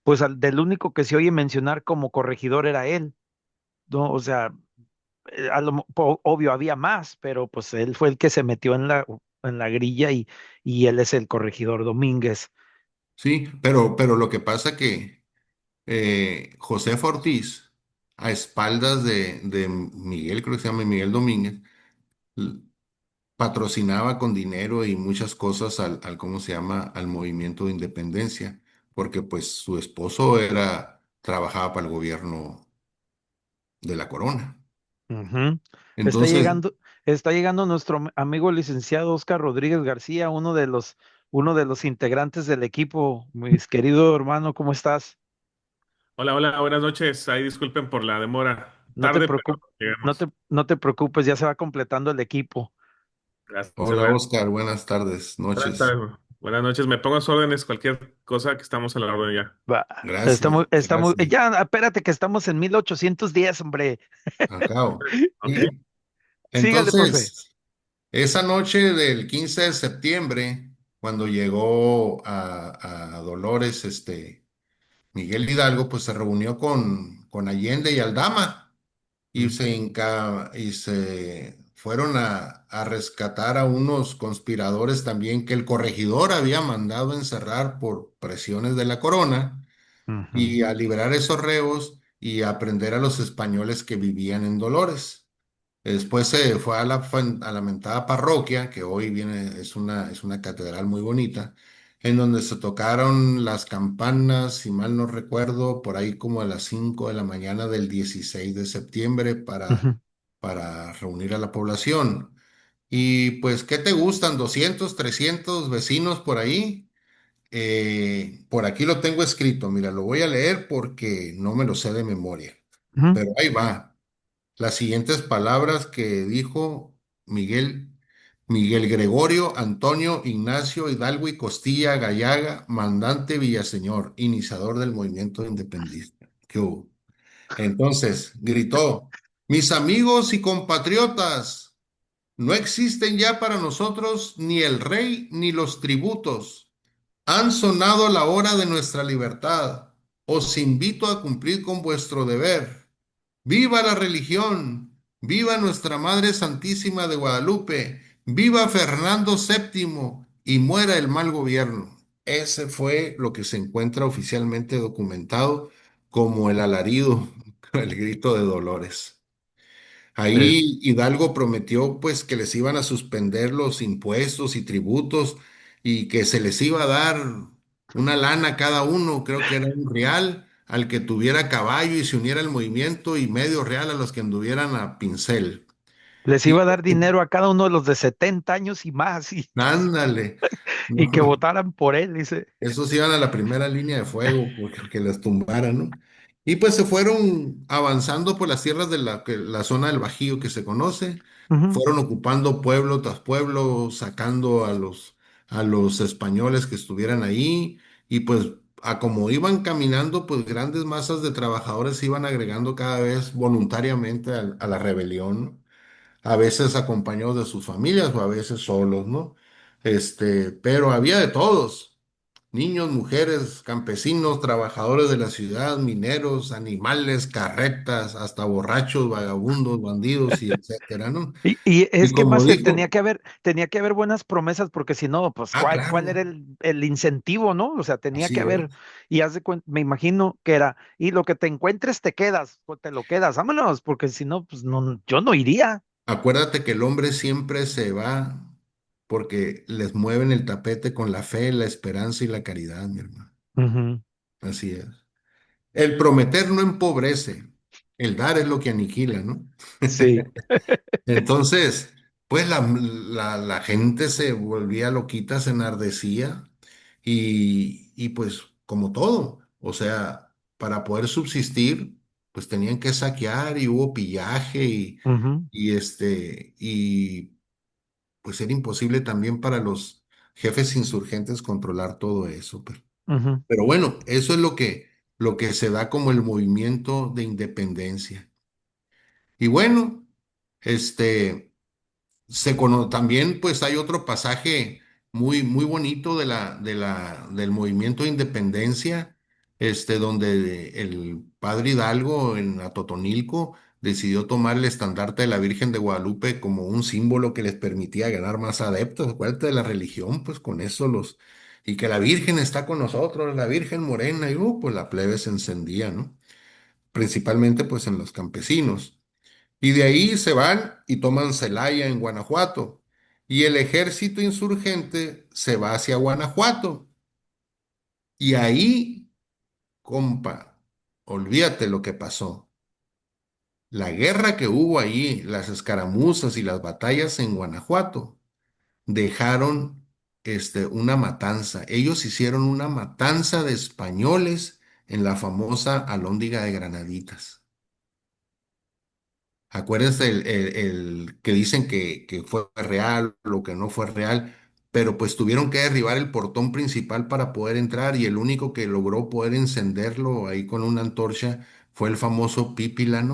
pues del único que se oye mencionar como corregidor era él, ¿no? O sea, obvio había más, pero pues él fue el que se metió en la grilla y él es el corregidor Domínguez. Sí, pero lo que pasa que Josefa Ortiz, a espaldas de Miguel, creo que se llama Miguel Domínguez, l- patrocinaba con dinero y muchas cosas ¿cómo se llama? Al movimiento de independencia, porque pues su esposo trabajaba para el gobierno de la corona. Ujú. Está Entonces, llegando, está llegando nuestro amigo licenciado Oscar Rodríguez García, uno de los integrantes del equipo. Mi querido hermano, ¿cómo estás? Hola, hola, buenas noches. Ahí disculpen por la demora. No te Tarde, pero preocupes, no llegamos. te, no te preocupes, ya se va completando el equipo. Gracias, hola hermano. Oscar, buenas tardes, Buenas noches. tardes. Buenas noches. Me pongo a sus órdenes cualquier cosa que estamos a la orden ya. Va, Gracias, gracias. ya, espérate que estamos en 1810, hombre. Acabo. ¿Ok? Sígale, profe. Entonces, esa noche del 15 de septiembre, cuando llegó a Dolores, Miguel Hidalgo, pues se reunió con Allende y Aldama y Mm, se fueron a rescatar a unos conspiradores también que el corregidor había mandado encerrar por presiones de la corona ujú, y a liberar esos reos y a prender a los españoles que vivían en Dolores. Después se fue a la mentada parroquia, que hoy es una catedral muy bonita, en donde se tocaron las campanas, si mal no recuerdo, por ahí como a las 5 de la mañana del 16 de septiembre para, ujú. para reunir a la población. Y pues, ¿qué te gustan? 200, 300 vecinos por ahí. Por aquí lo tengo escrito, mira, lo voy a leer porque no me lo sé de memoria, Ujú. pero ahí va. Las siguientes palabras que dijo Miguel, Miguel Gregorio, Antonio, Ignacio, Hidalgo y Costilla Gallaga, mandante Villaseñor, iniciador del movimiento independentista. ¿Qué hubo? Entonces, gritó, mis amigos y compatriotas, no existen ya para nosotros ni el rey ni los tributos. Han sonado la hora de nuestra libertad. Os invito a cumplir con vuestro deber. ¡Viva la religión! ¡Viva nuestra Madre Santísima de Guadalupe! ¡Viva Fernando VII! Y muera el mal gobierno. Ese fue lo que se encuentra oficialmente documentado como el alarido, el grito de Dolores. Eh, Ahí Hidalgo prometió pues que les iban a suspender los impuestos y tributos y que se les iba a dar una lana a cada uno, creo que era un real al que tuviera caballo y se uniera al movimiento y medio real a los que anduvieran a pincel. Les Y iba a dar dinero a cada uno de los de 70 años y más ándale, y que no. votaran por él, dice. Esos iban a la primera línea de fuego porque que les tumbaran, ¿no? Y pues se fueron avanzando por las tierras de la zona del Bajío que se conoce, Ujú, fueron ocupando pueblo tras pueblo, sacando a los españoles que estuvieran ahí, y pues a como iban caminando, pues grandes masas de trabajadores se iban agregando cada vez voluntariamente a la rebelión, ¿no? A veces acompañados de sus familias o a veces solos, ¿no? Pero había de todos. Niños, mujeres, campesinos, trabajadores de la ciudad, mineros, animales, carretas, hasta borrachos, vagabundos, bandidos y etcétera, ¿no? Y Y es que como más dijo, tenía que haber buenas promesas, porque si no, pues, ¿cuál claro, era el incentivo, no? O sea, tenía así que es. haber, y me imagino que era, y lo que te encuentres te quedas, o te lo quedas, vámonos, porque si no, pues no, yo no iría. Acuérdate que el hombre siempre se va porque les mueven el tapete con la fe, la esperanza y la caridad, mi hermano. Ujú. Así es. El prometer no empobrece, el dar es lo que aniquila, ¿no? Sí. Entonces, pues la gente se volvía loquita, se enardecía y pues como todo, o sea, para poder subsistir, pues tenían que saquear y hubo pillaje Ujú, y pues era imposible también para los jefes insurgentes controlar todo eso. ujú, Pero bueno, eso es lo que se da como el movimiento de independencia. Y bueno, este... también pues hay otro pasaje muy, muy bonito del movimiento de independencia, donde el padre Hidalgo en Atotonilco decidió tomar el estandarte de la Virgen de Guadalupe como un símbolo que les permitía ganar más adeptos. Acuérdate de la religión, pues con eso y que la Virgen está con nosotros, la Virgen morena, y pues la plebe se encendía, ¿no? Principalmente pues en los campesinos. Y de ahí se van y toman Celaya en Guanajuato. Y el ejército insurgente se va hacia Guanajuato. Y ahí, compa, olvídate lo que pasó. La guerra que hubo ahí, las escaramuzas y las batallas en Guanajuato, dejaron una matanza. Ellos hicieron una matanza de españoles en la famosa Alhóndiga de Granaditas. Acuérdense el que dicen que fue real, lo que no fue real, pero pues tuvieron que derribar el portón principal para poder entrar y el único que logró poder encenderlo ahí con una antorcha fue el famoso Pípila,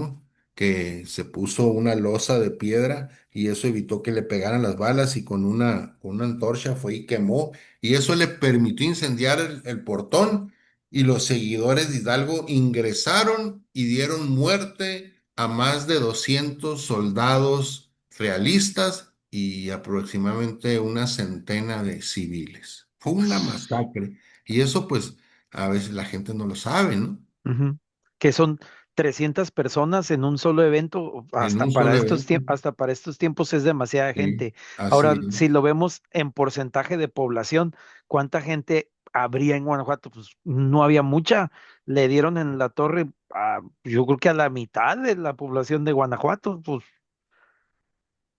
que se puso una losa de piedra y eso evitó que le pegaran las balas y con una antorcha fue y quemó y eso le permitió incendiar el portón y los seguidores de Hidalgo ingresaron y dieron muerte a más de 200 soldados realistas y aproximadamente una centena de civiles. Fue una masacre. Y eso pues a veces la gente no lo sabe, ¿no? ujú. Que son 300 personas en un solo evento, En un solo evento. hasta para estos tiempos es demasiada Sí, gente. así Ahora, es. si lo vemos en porcentaje de población, ¿cuánta gente habría en Guanajuato? Pues no había mucha. Le dieron en la torre, yo creo que a la mitad de la población de Guanajuato. Pues,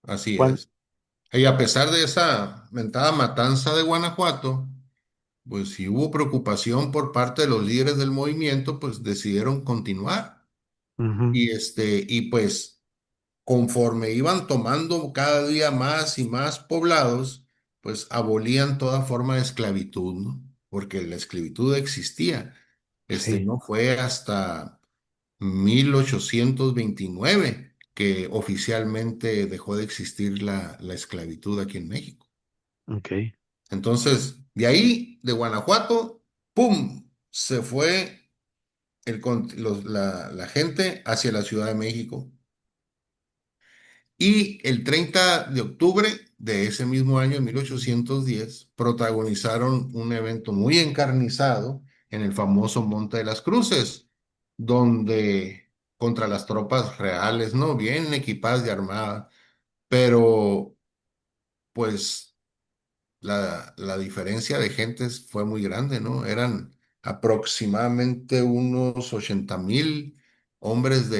Así ¿cuán- es. Y a pesar de esa mentada matanza de Guanajuato, pues si hubo preocupación por parte de los líderes del movimiento, pues decidieron continuar. Ujú. Y pues conforme iban tomando cada día más y más poblados, pues abolían toda forma de esclavitud, ¿no? Porque la esclavitud existía. Sí, No fue hasta 1829 que oficialmente dejó de existir la esclavitud aquí en México. ok. Entonces, de ahí, de Guanajuato, ¡pum! Se fue la gente hacia la Ciudad de México. Y el 30 de octubre de ese mismo año, en 1810, protagonizaron un evento muy encarnizado en el famoso Monte de las Cruces, donde contra las tropas reales, ¿no? Bien equipadas de armada, pero pues la diferencia de gentes fue muy grande, ¿no? Eran aproximadamente unos 80,000 hombres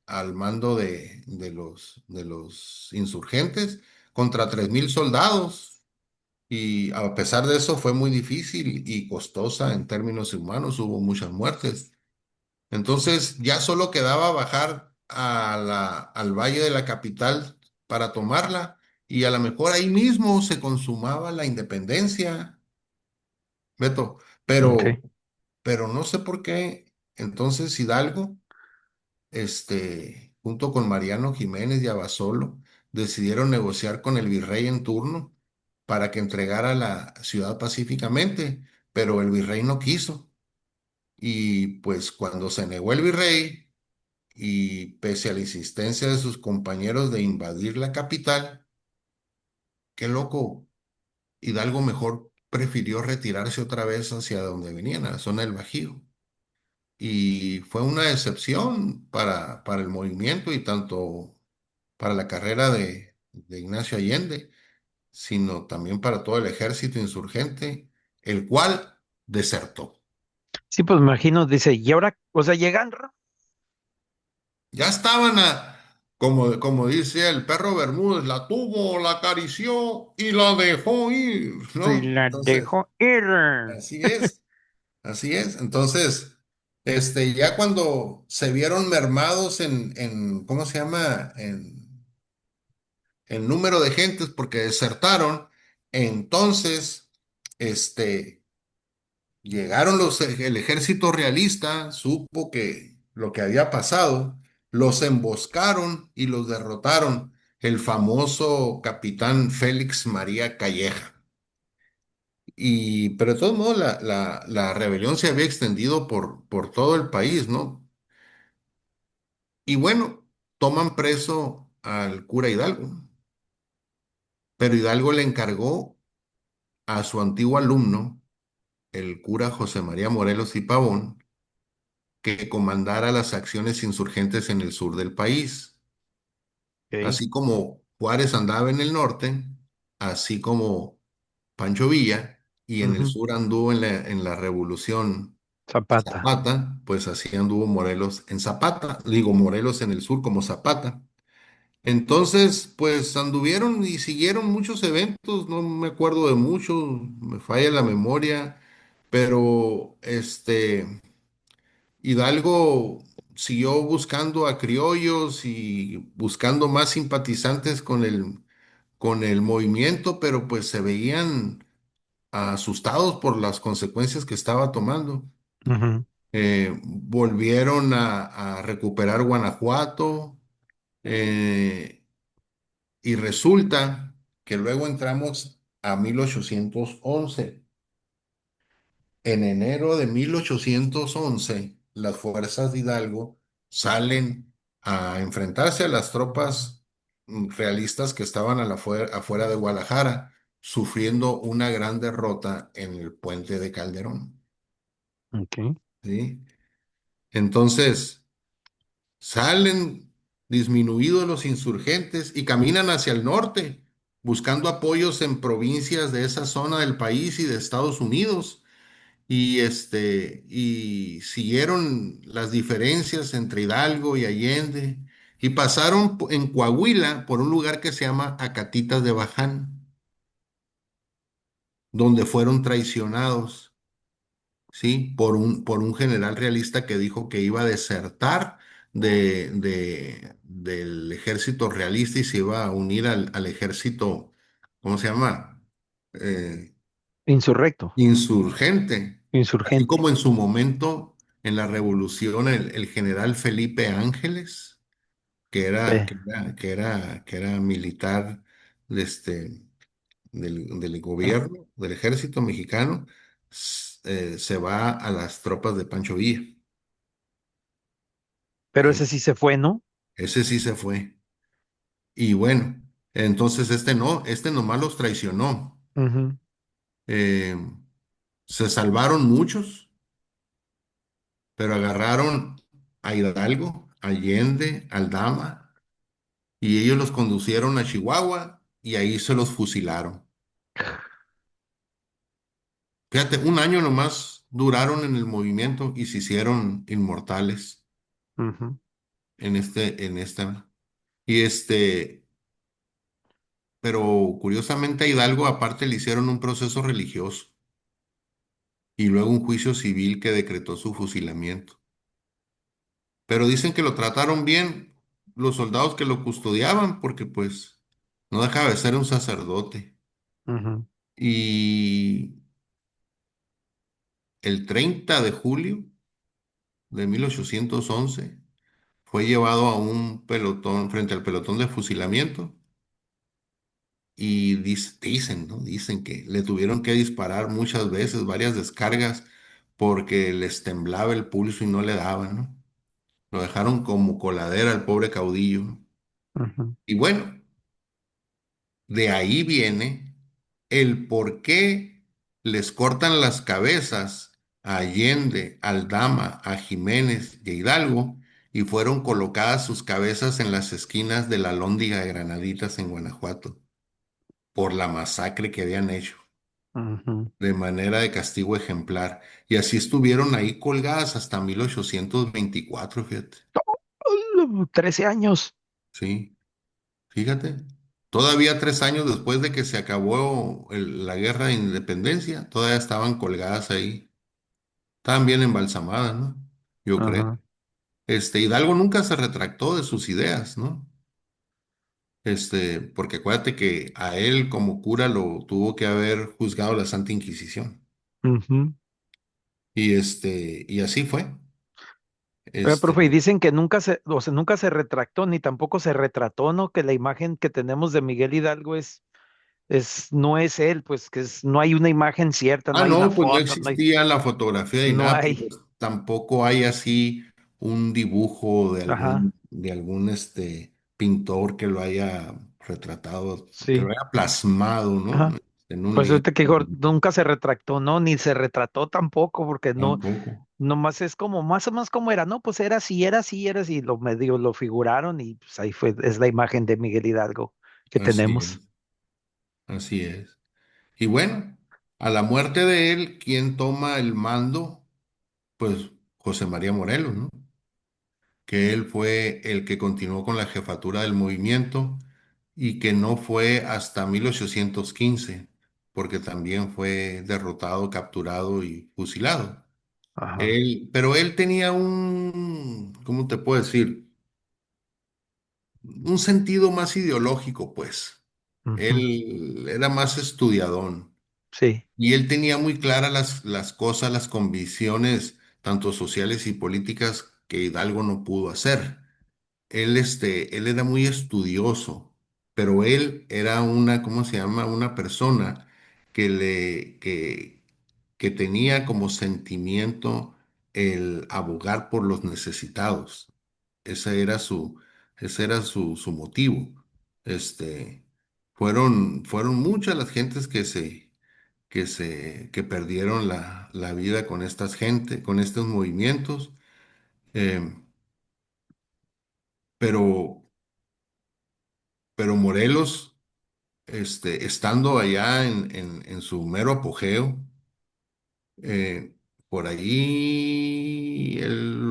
al mando de los insurgentes contra 3,000 soldados. Y a pesar de eso fue muy difícil y costosa en términos humanos, hubo muchas muertes. Entonces ya solo quedaba bajar al valle de la capital para tomarla y a lo mejor ahí mismo se consumaba la independencia, Beto. Ok. Pero no sé por qué entonces Hidalgo, junto con Mariano Jiménez y Abasolo, decidieron negociar con el virrey en turno para que entregara la ciudad pacíficamente, pero el virrey no quiso. Y pues cuando se negó el virrey, y pese a la insistencia de sus compañeros de invadir la capital, qué loco, Hidalgo mejor prefirió retirarse otra vez hacia donde venían, a la zona del Bajío. Y fue una decepción para el movimiento y tanto para la carrera de Ignacio Allende, sino también para todo el ejército insurgente, el cual desertó. Sí, pues me imagino, dice, y ahora, o sea, llegando, Ya estaban como dice el perro Bermúdez, la tuvo, la acarició y la dejó ir, y ¿no? la Entonces, dejó ir. así es, así es. Entonces, ya cuando se vieron mermados ¿cómo se llama? En número de gentes porque desertaron, entonces, este, llegaron el ejército realista, supo que lo que había pasado, los emboscaron y los derrotaron. El famoso capitán Félix María Calleja. Pero de todos modos, la rebelión se había extendido por todo el país, ¿no? Y bueno, toman preso al cura Hidalgo, pero Hidalgo le encargó a su antiguo alumno, el cura José María Morelos y Pavón, que comandara las acciones insurgentes en el sur del país. Ok. Así como Juárez andaba en el norte, así como Pancho Villa, y en el Ujú. sur anduvo en la Revolución Zapata. Zapata, pues así anduvo Morelos en Zapata, digo Morelos en el sur como Zapata. Entonces, pues anduvieron y siguieron muchos eventos, no me acuerdo de muchos, me falla la memoria, pero Hidalgo siguió buscando a criollos y buscando más simpatizantes con el movimiento, pero pues se veían asustados por las consecuencias que estaba tomando. Ujú. Volvieron a recuperar Guanajuato, eh, y resulta que luego entramos a 1811. En enero de 1811, las fuerzas de Hidalgo salen a enfrentarse a las tropas realistas que estaban afuera de Guadalajara, sufriendo una gran derrota en el puente de Calderón. Ok. ¿Sí? Entonces, salen disminuidos los insurgentes y caminan hacia el norte, buscando apoyos en provincias de esa zona del país y de Estados Unidos. Y siguieron las diferencias entre Hidalgo y Allende y pasaron en Coahuila por un lugar que se llama Acatitas de Baján, donde fueron traicionados. ¿sí? Por un general realista que dijo que iba a desertar del ejército realista y se iba a unir al ejército, ¿cómo se llama? Eh, Insurrecto, insurgente. Así insurgente. como en su momento, en la revolución, el general Felipe Ángeles, Eh, que era militar de del gobierno, del ejército mexicano, se va a las tropas de Pancho Villa. pero Y ese sí se fue, ¿no? ese sí se fue. Y bueno, entonces este no, este nomás los traicionó. Ujú, Eh, Se salvaron muchos, pero agarraron a Hidalgo, a Allende, Aldama, y ellos los conducieron a Chihuahua y ahí se los fusilaron. Fíjate, un año nomás duraron en el movimiento y se hicieron inmortales ujú, en esta. Y pero curiosamente a Hidalgo aparte le hicieron un proceso religioso y luego un juicio civil que decretó su fusilamiento. Pero dicen que lo trataron bien los soldados que lo custodiaban porque pues no dejaba de ser un sacerdote. ujú, Y el 30 de julio de 1811 fue llevado a un pelotón, frente al pelotón de fusilamiento. Y dicen, ¿no? Dicen que le tuvieron que disparar muchas veces, varias descargas, porque les temblaba el pulso y no le daban, ¿no? Lo dejaron como coladera al pobre caudillo, ¿no? ujú, Y bueno, de ahí viene el por qué les cortan las cabezas a Allende, a Aldama, a Jiménez y a Hidalgo, y fueron colocadas sus cabezas en las esquinas de la Lóndiga de Granaditas en Guanajuato, por la masacre que habían hecho, ujú. de manera de castigo ejemplar. Y así estuvieron ahí colgadas hasta 1824, fíjate. 13 años. Sí, fíjate. Todavía 3 años después de que se acabó la guerra de independencia, todavía estaban colgadas ahí. Estaban bien embalsamadas, ¿no? Yo creo. Ajá, Hidalgo nunca se retractó de sus ideas, ¿no? Porque acuérdate que a él como cura lo tuvo que haber juzgado la Santa Inquisición. ujú. Y así fue. Profe, y Este, dicen que nunca se, o sea, nunca se retractó ni tampoco se retrató, ¿no? Que la imagen que tenemos de Miguel Hidalgo no es él, pues que no hay una imagen cierta, no hay una no, pues no foto, existía la fotografía y no nada, hay, pues tampoco hay así un dibujo ajá, de algún pintor que lo haya retratado, que lo sí, haya plasmado, ¿no? ajá. En un Pues ahorita que lienzo, dijo, nunca se retractó, ¿no? Ni se retrató tampoco, porque no, tampoco. nomás es como, más o menos como era, ¿no? Pues era así, era así, era así, lo medio lo figuraron y pues ahí fue, es la imagen de Miguel Hidalgo que Así tenemos. es, así es. Y bueno, a la muerte de él, ¿quién toma el mando? Pues José María Morelos, ¿no? Que él fue el que continuó con la jefatura del movimiento y que no fue hasta 1815, porque también fue derrotado, capturado y fusilado. Ajá. Pero él tenía ¿cómo te puedo decir? Un sentido más ideológico, pues. Ujú, Él era más estudiadón sí, y él tenía muy claras las cosas, las convicciones, tanto sociales y políticas, que Hidalgo no pudo hacer. Él era muy estudioso, pero él era ¿cómo se llama? Una persona que que tenía como sentimiento el abogar por los necesitados. Ese era su motivo. Este, fueron muchas las gentes que perdieron la vida con con estos movimientos. eh, pero, pero Morelos, estando allá en su mero apogeo, eh, por allí él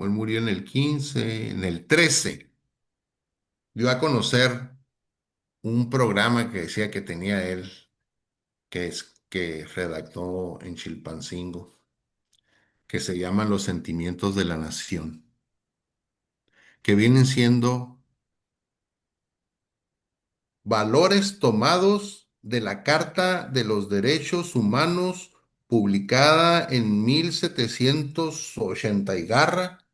murió en el 15, en el 13 dio a conocer un programa que decía que tenía él, que redactó en Chilpancingo. que se llaman los sentimientos de la nación, que vienen siendo valores tomados de la Carta de los Derechos Humanos publicada en 1780 y garra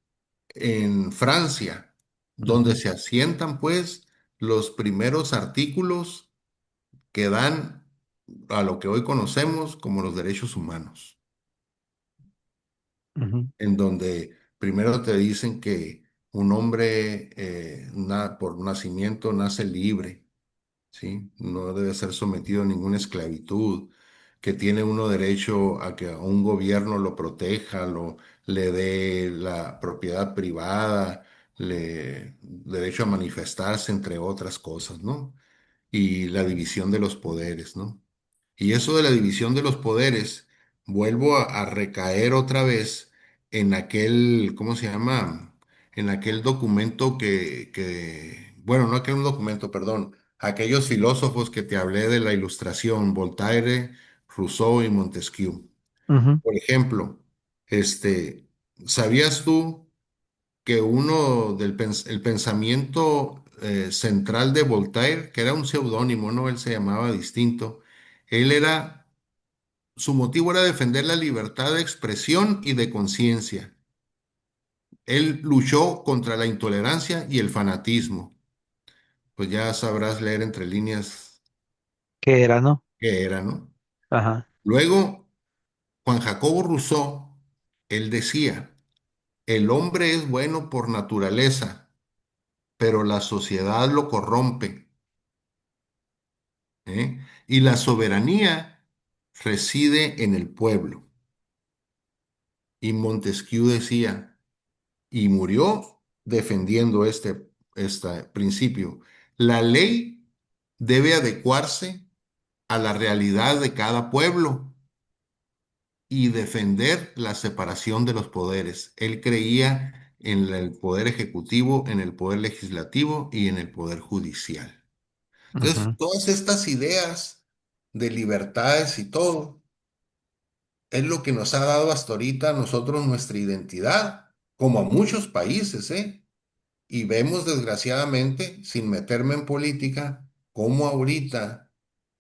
en Francia, donde Ujú, se asientan pues los primeros artículos que dan a lo que hoy conocemos como los derechos humanos, ujú, en donde primero te dicen que un hombre por nacimiento nace libre, ¿sí? No debe ser sometido a ninguna esclavitud, que tiene uno derecho a que un gobierno lo proteja, le dé la propiedad privada, derecho a manifestarse, entre otras cosas, ¿no? Y la división de los poderes, ¿no? Y eso de la división de los poderes, vuelvo a recaer otra vez en aquel, ¿cómo se llama? En aquel documento bueno, no aquel documento, perdón, aquellos filósofos que te hablé de la Ilustración, Voltaire, Rousseau y Montesquieu. ujú. Por ejemplo, este, ¿sabías tú que el pensamiento central de Voltaire, que era un seudónimo, ¿no? Él se llamaba distinto, él era su motivo era defender la libertad de expresión y de conciencia. Él luchó contra la intolerancia y el fanatismo. Pues ya sabrás leer entre líneas ¿Qué era, no? qué era, ¿no? Ajá. Luego, Juan Jacobo Rousseau, él decía, el hombre es bueno por naturaleza, pero la sociedad lo corrompe, ¿eh? Y la soberanía reside en el pueblo. Y Montesquieu decía, y murió defendiendo este principio. La ley debe adecuarse a la realidad de cada pueblo y defender la separación de los poderes. Él creía en el poder ejecutivo, en el poder legislativo y en el poder judicial. Entonces, Ujú, todas estas ideas de libertades y todo es lo que nos ha dado hasta ahorita a nosotros nuestra identidad, como a muchos países, ¿eh? Y vemos desgraciadamente, sin meterme en política, cómo ahorita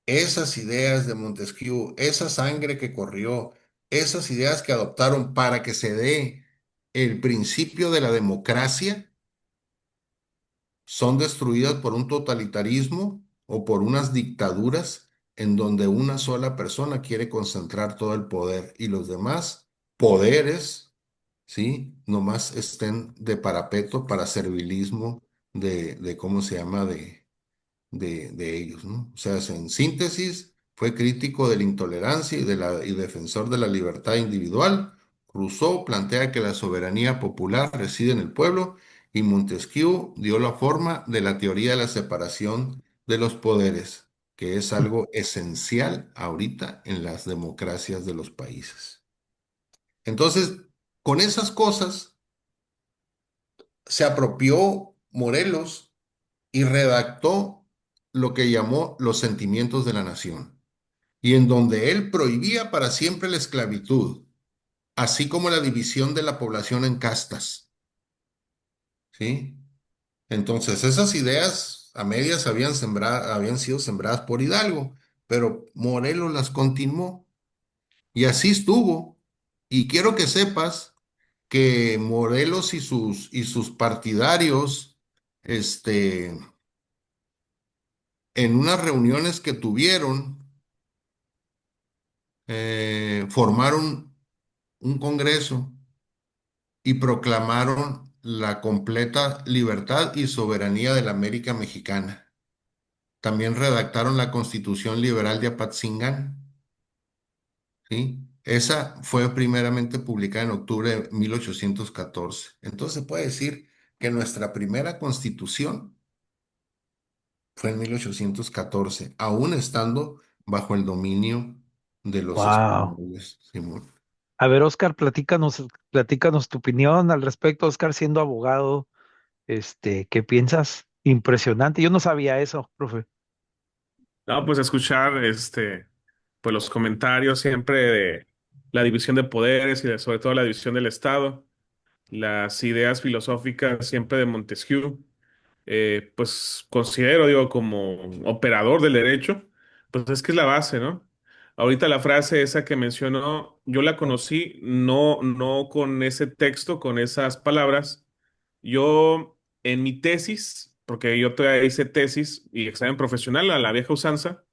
esas ideas de Montesquieu, esa sangre que corrió, esas ideas que adoptaron para que se dé el principio de la democracia, son destruidas por un totalitarismo o por unas dictaduras en donde una sola persona quiere concentrar todo el poder y los demás poderes, ¿sí? Nomás estén de parapeto para servilismo ¿cómo se llama? De ellos, ¿no? O sea, en síntesis, fue crítico de la intolerancia y defensor de la libertad individual. Rousseau plantea que la soberanía popular reside en el pueblo y Montesquieu dio la forma de la teoría de la separación de los poderes, que es algo esencial ahorita en las democracias de los países. Entonces, con esas cosas se apropió Morelos y redactó lo que llamó los sentimientos de la nación, y en donde él prohibía para siempre la esclavitud, así como la división de la población en castas, ¿sí? Entonces, esas ideas a medias habían sido sembradas por Hidalgo, pero Morelos las continuó y así estuvo. Y quiero que sepas que Morelos y sus partidarios, en unas reuniones que tuvieron, formaron un congreso y proclamaron la completa libertad y soberanía de la América Mexicana. También redactaron la Constitución Liberal de Apatzingán, ¿sí? Esa fue primeramente publicada en octubre de 1814. Entonces se puede decir que nuestra primera constitución fue en 1814, aún estando bajo el dominio de los wow. españoles, Simón. A ver, Oscar, platícanos tu opinión al respecto, Oscar, siendo abogado, ¿qué piensas? Impresionante. Yo no sabía eso, profe. No, pues escuchar pues los comentarios siempre de la división de poderes y sobre todo la división del Estado, las ideas filosóficas siempre de Montesquieu, pues considero, digo, como operador del derecho, pues es que es la base, ¿no? Ahorita la frase esa que mencionó, yo la conocí no con ese texto, con esas palabras. Yo en mi tesis, porque yo todavía hice tesis y examen profesional a la vieja usanza,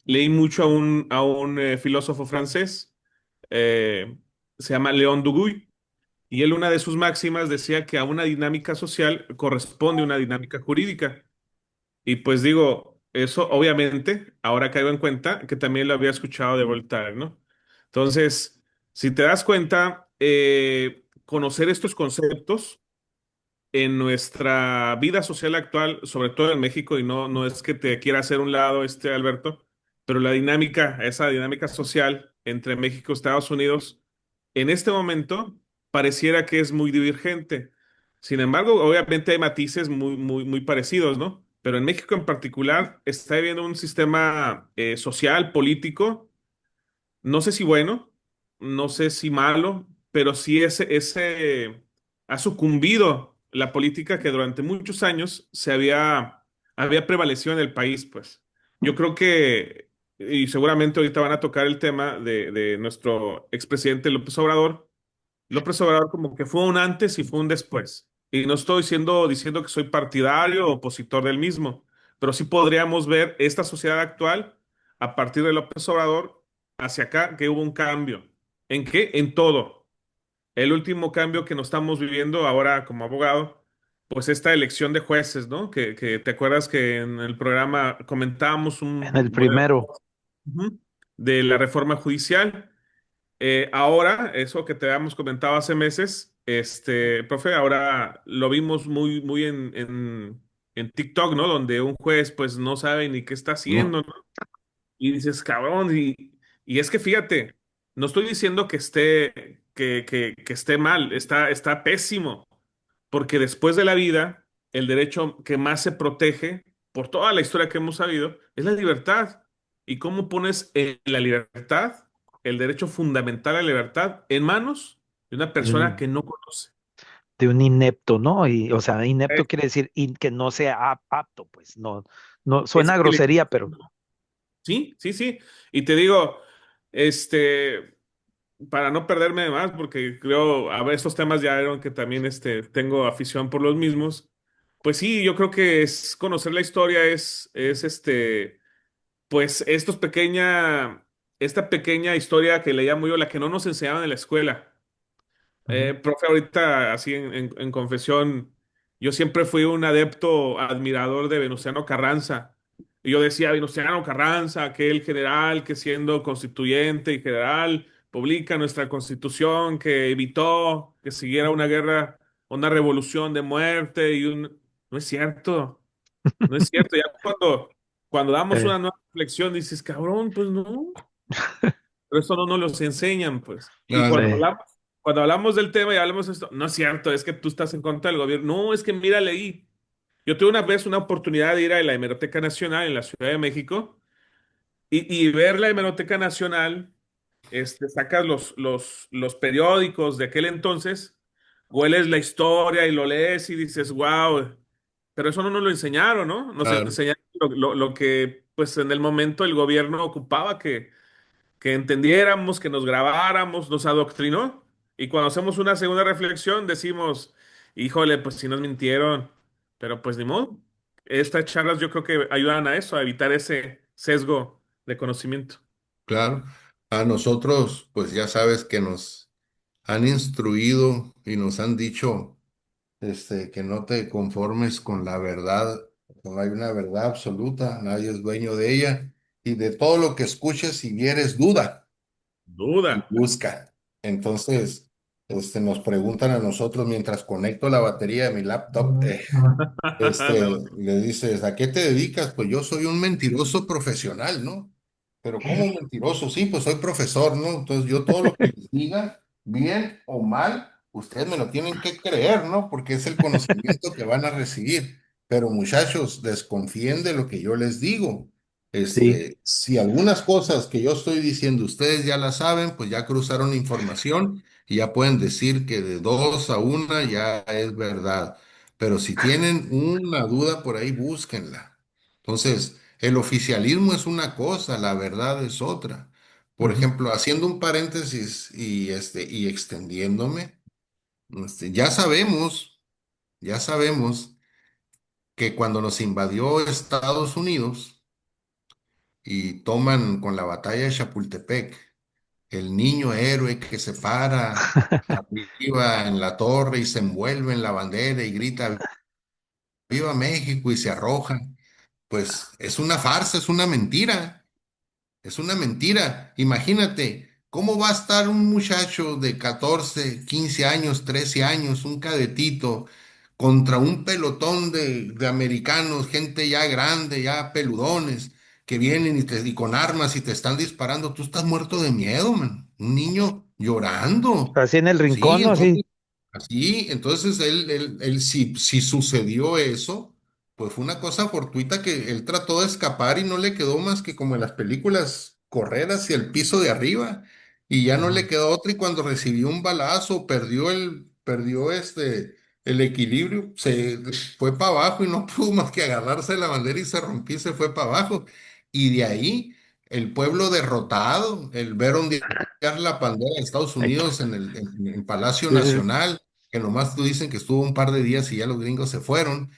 leí mucho a un filósofo francés, eh, se llama Léon Duguay, y él una de sus máximas decía que a una dinámica social corresponde una dinámica jurídica. Y pues digo, eso obviamente, ahora caigo en cuenta que también lo había escuchado de Voltaire, ¿no? Entonces, si te das cuenta, conocer estos conceptos en nuestra vida social actual, sobre todo en México, y no es que te quiera hacer un lado, Alberto, pero la dinámica, esa dinámica social entre México y Estados Unidos, en este momento pareciera que es muy divergente. Sin embargo, obviamente hay matices muy parecidos, ¿no? Pero en México en particular está habiendo un sistema social, político, no sé si bueno, no sé si malo, pero sí ese ha sucumbido la política que durante muchos años había prevalecido en el país, pues. Yo creo que, y seguramente ahorita van a tocar el tema de nuestro expresidente López Obrador como que fue un antes y fue un después. Y no estoy diciendo que soy partidario o opositor del mismo, pero sí podríamos ver esta sociedad actual a partir de López Obrador hacia acá, que hubo un cambio. ¿En qué? En todo. El último cambio que nos estamos viviendo ahora como abogado, pues esta elección de jueces, ¿no? Que te acuerdas que en el programa comentábamos En el bueno, primero, ujú, de la reforma judicial. Ahora, eso que te habíamos comentado hace meses, profe, ahora lo vimos muy en TikTok, ¿no? Donde un juez pues no sabe ni qué está ¿no? haciendo, ¿no? Y dices, cabrón, y es que fíjate, no estoy diciendo que esté mal, está pésimo, porque después de la vida, el derecho que más se protege por toda la historia que hemos sabido es la libertad. ¿Y cómo pones la libertad, el derecho fundamental a la libertad, en manos de una de persona un, que no conoce? de un inepto, ¿no? Y, o sea, Eh, inepto quiere decir que no sea apto, pues, no, no, Es suena a que grosería, pero sí, sí, sí. Y te digo, este, para no perderme más, porque creo, a ver, estos temas ya vieron que también tengo afición por los mismos. Pues sí, yo creo que es conocer la historia, pues esta pequeña historia que le llamo yo, la que no nos enseñaban en la escuela. ujú. Profe, ahorita así en confesión, yo siempre fui un adepto, admirador de Venustiano Carranza. Y yo decía, Venustiano Carranza, aquel general que siendo constituyente y general publica nuestra constitución, que evitó que siguiera una guerra, una revolución de muerte y un... No es cierto, no es cierto. Ya cuando damos Eh, una nueva reflexión dices, cabrón, pues no. Pero eso no nos los enseñan, pues. Y sí, cuando hablamos del tema y hablamos de esto, no es cierto, es que tú estás en contra del gobierno. No, es que mira, leí. Yo tuve una vez una oportunidad de ir a la Hemeroteca Nacional en la Ciudad de México y ver la Hemeroteca Nacional, sacas los periódicos de aquel entonces, hueles la historia y lo lees y dices, wow, pero eso no nos lo enseñaron, ¿no? Nos Claro, enseñaron lo que, pues, en el momento el gobierno ocupaba, que entendiéramos, que nos grabáramos, nos adoctrinó. Y cuando hacemos una segunda reflexión decimos, híjole, pues sí nos mintieron, pero pues ni modo. Estas charlas yo creo que ayudan a eso, a evitar ese sesgo de conocimiento. claro. A nosotros, pues ya sabes que nos han instruido y nos han dicho, que no te conformes con la verdad, no hay una verdad absoluta, nadie es dueño de ella, y de todo lo que escuches, si vieres duda y Duda. busca. Entonces, nos preguntan a nosotros mientras conecto la batería de mi laptop, le dices, ¿a qué te dedicas? Pues yo soy un mentiroso profesional, ¿no? Pero ¿cómo un mentiroso? Sí, pues soy profesor, ¿no? Entonces yo todo lo que les diga, bien o mal, ustedes me lo tienen que creer, ¿no? Porque es el conocimiento que van a recibir. Pero muchachos, desconfíen de lo que yo les digo. Sí. Si algunas cosas que yo estoy diciendo ustedes ya las saben, pues ya cruzaron información y ya pueden decir que de dos a una ya es verdad. Pero si tienen una duda por ahí, búsquenla. Entonces, el oficialismo es una cosa, la verdad es otra. Por Ujú. ejemplo, haciendo un paréntesis y extendiéndome, ya sabemos que cuando nos invadió Estados Unidos, y toman con la batalla de Chapultepec, el niño héroe que se para arriba en la torre y se envuelve en la bandera y grita ¡Viva México! Y se arroja, pues es una farsa, es una mentira. Es una mentira. Imagínate, ¿cómo va a estar un muchacho de 14, 15 años, 13 años, un cadetito, contra un pelotón de americanos, gente ya grande, ya peludones, que vienen y con armas y te están disparando? Tú estás muerto de miedo, man. Un niño llorando. Así en el Sí, rincón, ¿no? Así. entonces, así, entonces si sucedió eso. Pues fue una cosa fortuita que él trató de escapar y no le quedó más que como en las películas, correr hacia el piso de arriba y ya no le Ujú. quedó otra y cuando recibió un balazo, perdió el equilibrio, se fue para abajo y no pudo más que agarrarse de la bandera y se rompió y se fue para abajo. Y de ahí el pueblo derrotado, el ver ondear la bandera de Estados Ay, Unidos en Palacio sí, Nacional, que nomás tú dicen que estuvo un par de días y ya los gringos se fueron.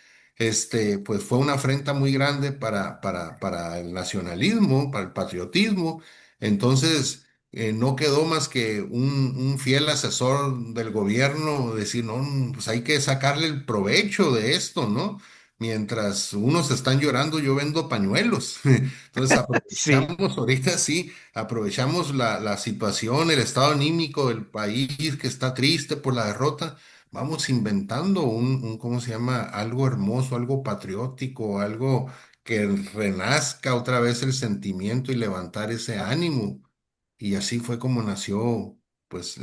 Pues fue una afrenta muy grande para el nacionalismo, para el patriotismo. Entonces, no quedó más que un fiel asesor del gobierno decir, no, pues hay que sacarle el provecho de esto, ¿no? Mientras unos están llorando, yo vendo pañuelos. Entonces, sí. aprovechamos ahorita, sí, aprovechamos la situación, el estado anímico del país que está triste por la derrota. Vamos inventando ¿cómo se llama? Algo hermoso, algo patriótico, algo que renazca otra vez el sentimiento y levantar ese ánimo. Y así fue como nació, pues,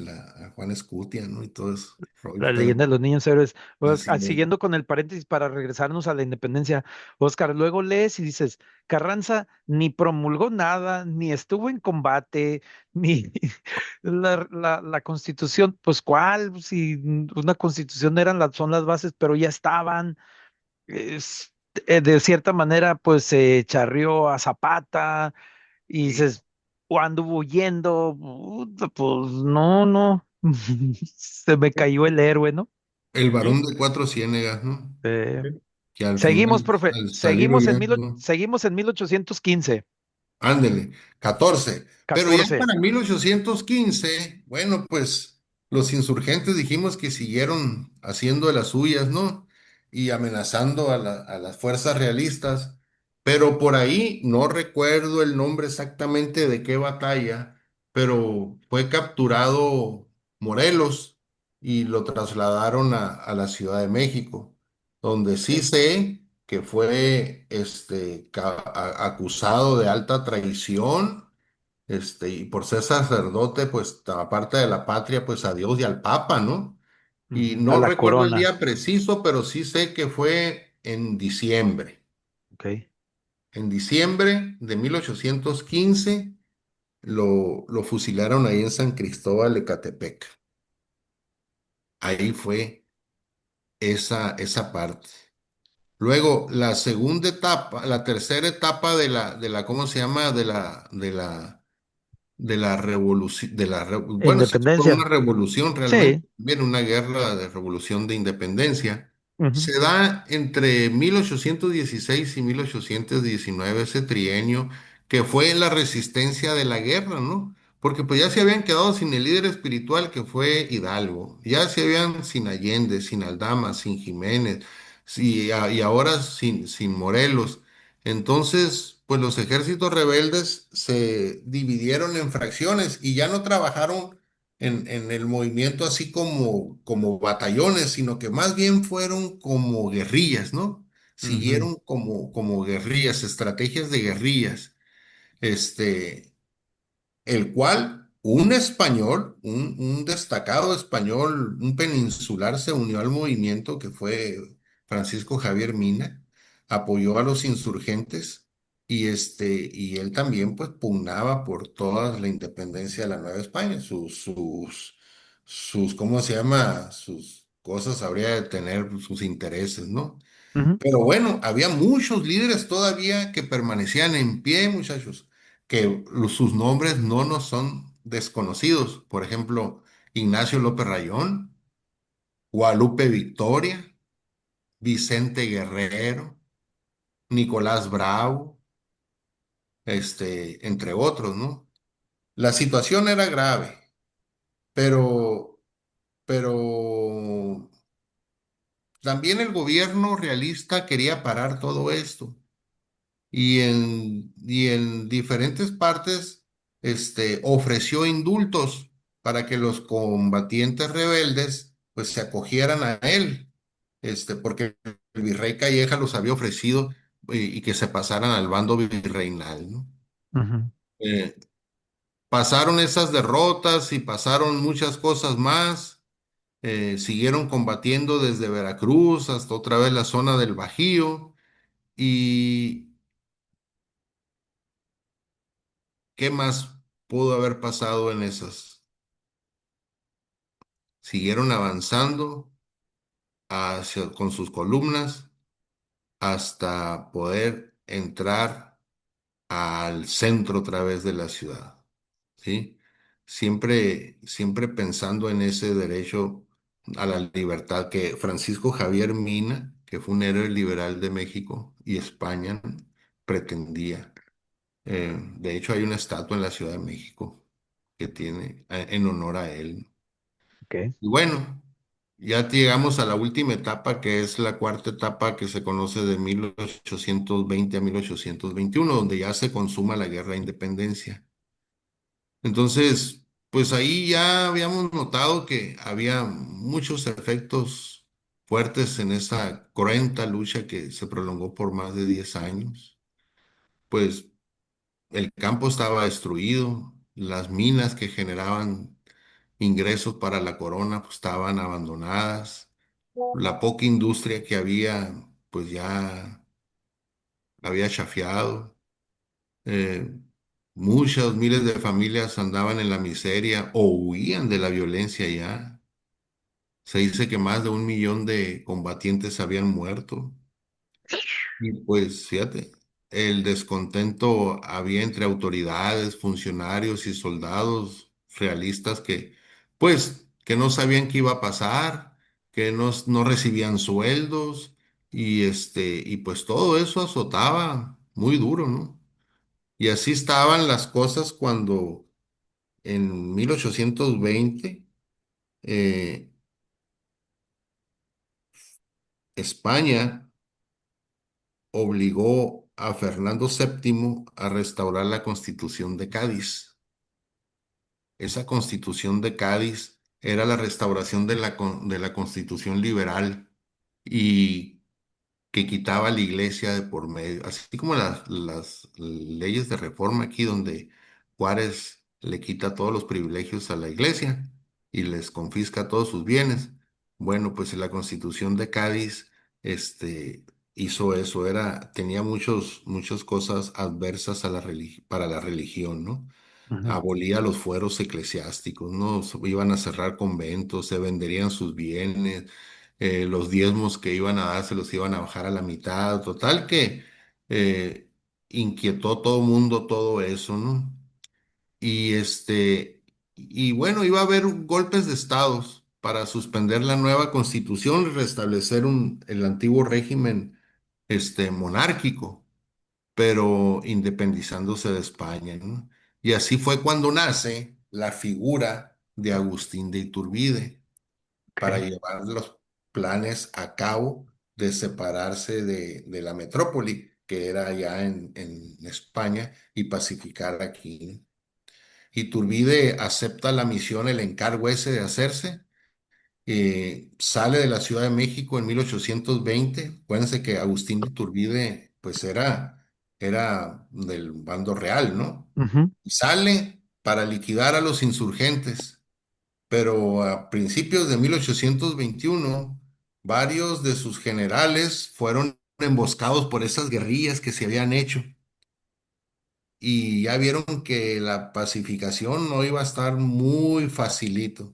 Juan Escutia, ¿no? Y todo eso rollo, La pero leyenda de los niños héroes. así es. Siguiendo con el paréntesis para regresarnos a la independencia, Oscar, luego lees y dices, Carranza ni promulgó nada, ni estuvo en combate, ni la constitución, pues cuál, si una constitución son las bases, pero ya estaban, es- de cierta manera, pues se charrió a Zapata y Sí. dices, o anduvo huyendo, puta, pues no, no, se me cayó el héroe, ¿no? El Sí, varón de cuatro ciénegas, ¿no? Eh, sí. Que al Seguimos, final, profe, al salir huyendo. seguimos en 1815, Ándele, 14. Pero ya 14. para 1815, bueno, pues los insurgentes dijimos que siguieron haciendo de las suyas, ¿no? Y amenazando a las fuerzas realistas. Pero por ahí no recuerdo el nombre exactamente de qué batalla, pero fue capturado Morelos y lo trasladaron a la Ciudad de México, donde sí Ok. sé que fue acusado de alta traición, y por ser sacerdote, pues aparte de la patria, pues a Dios y al Papa, ¿no? Y Ujú. A no la recuerdo el corona. día preciso, pero sí sé que fue en diciembre. Ok. En diciembre de 1815 lo fusilaron ahí en San Cristóbal de Catepec. Ahí fue esa parte. Luego, la segunda etapa, la tercera etapa ¿cómo se llama? De la revolución, bueno, sí fue una Independencia. revolución realmente, Sí. bien, una guerra de revolución de independencia. Ujú. Se da entre 1816 y 1819 ese trienio, que fue la resistencia de la guerra, ¿no? Porque pues ya se habían quedado sin el líder espiritual que fue Hidalgo, ya se habían sin Allende, sin Aldama, sin Jiménez, sí, y ahora sin Morelos. Entonces, pues los ejércitos rebeldes se dividieron en fracciones y ya no trabajaron en el movimiento así como batallones, sino que más bien fueron como guerrillas, ¿no? Ujú. Siguieron como guerrillas, estrategias de guerrillas, este, el cual un español, un destacado español, un peninsular se unió al movimiento que fue Francisco Javier Mina, apoyó a los insurgentes y él también pues pugnaba por toda la independencia de la Nueva España, ¿cómo se llama? Sus cosas habría de tener sus intereses, ¿no? Ujú, Pero bueno, había muchos líderes todavía que permanecían en pie, muchachos, que sus nombres no nos son desconocidos. Por ejemplo, Ignacio López Rayón, Guadalupe Victoria, Vicente Guerrero, Nicolás Bravo, entre otros, ¿no? La situación era grave, pero, pero también el gobierno realista quería parar todo esto. Y en diferentes partes ofreció indultos para que los combatientes rebeldes pues se acogieran a él, porque el virrey Calleja los había ofrecido y que se pasaran al bando virreinal, ¿no? ujú. Eh, Pasaron esas derrotas y pasaron muchas cosas más. Siguieron combatiendo desde Veracruz hasta otra vez la zona del Bajío. ¿Y qué más pudo haber pasado en esas? Siguieron avanzando con sus columnas hasta poder entrar al centro otra vez de la ciudad, ¿sí? Siempre pensando en ese derecho a la libertad que Francisco Javier Mina, que fue un héroe liberal de México y España, pretendía. De hecho, hay una estatua en la Ciudad de México que tiene en honor a él. Ok. Y bueno, ya llegamos a la última etapa, que es la cuarta etapa que se conoce de 1820 a 1821, donde ya se consuma la guerra de independencia. Entonces, pues ahí ya habíamos notado que había muchos efectos fuertes en esa cruenta lucha que se prolongó por más de 10 años. Pues el campo estaba destruido, las minas que generaban ingresos para la corona pues, estaban abandonadas, la poca industria que había pues ya había chafiado. Eh, Muchas miles de familias andaban en la miseria o huían de la violencia ya. Se dice que más de 1 millón de combatientes habían muerto. Y pues fíjate, el descontento había entre autoridades, funcionarios y soldados realistas que no sabían qué iba a pasar, que no recibían sueldos y pues todo eso azotaba muy duro, ¿no? Y así estaban las cosas cuando en 1820 eh, España obligó a Fernando VII a restaurar la Constitución de Cádiz. Esa Constitución de Cádiz era la restauración de la Constitución liberal y que quitaba la iglesia de por medio, así como las leyes de reforma aquí donde Juárez le quita todos los privilegios a la iglesia y les confisca todos sus bienes. Bueno, pues la Constitución de Cádiz, hizo eso, tenía muchas cosas adversas para la religión, ¿no? Ujú, Abolía los fueros eclesiásticos, ¿no? Iban a cerrar conventos, se venderían sus bienes, los diezmos que iban a dar se los iban a bajar a la mitad, total que eh, inquietó todo el mundo todo eso, ¿no? Y bueno, iba a haber golpes de estados para suspender la nueva constitución y restablecer el antiguo régimen monárquico, pero independizándose de España, ¿no? Y así fue cuando nace la figura de Agustín de Iturbide para ok. llevar los planes a cabo de separarse de la metrópoli, que era allá en España, y pacificar aquí. Iturbide acepta la misión, el encargo ese de hacerse, sale de la Ciudad de México en 1820. Acuérdense que Agustín de Iturbide, pues era del bando real, ¿no? Ujú, Y sale para liquidar a los insurgentes, pero a principios de 1821, varios de sus generales fueron emboscados por esas guerrillas que se habían hecho y ya vieron que la pacificación no iba a estar muy facilito.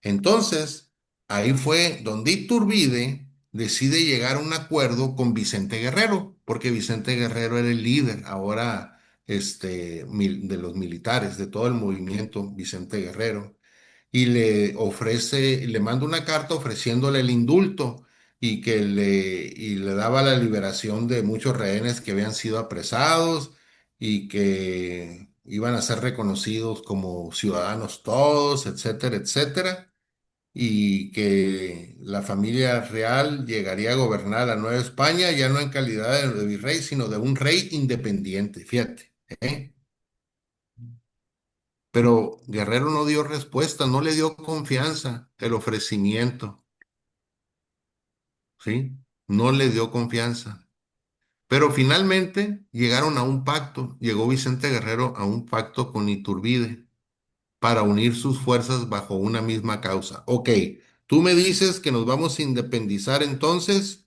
Entonces, ahí fue donde Iturbide decide llegar a un acuerdo con Vicente Guerrero, porque Vicente Guerrero era el líder ahora de los militares, de todo el movimiento, Vicente Guerrero, y le manda una carta ofreciéndole el indulto y le daba la liberación de muchos rehenes que habían sido apresados y que iban a ser reconocidos como ciudadanos todos, etcétera, etcétera, y que la familia real llegaría a gobernar la Nueva España ya no en calidad de virrey, sino de un rey independiente, fíjate, ¿eh? Pero Guerrero no dio respuesta, no le dio confianza el ofrecimiento, ¿sí? No le dio confianza. Pero finalmente llegaron a un pacto, llegó Vicente Guerrero a un pacto con Iturbide para unir sus fuerzas bajo una misma causa. Ok, tú me dices que nos vamos a independizar entonces,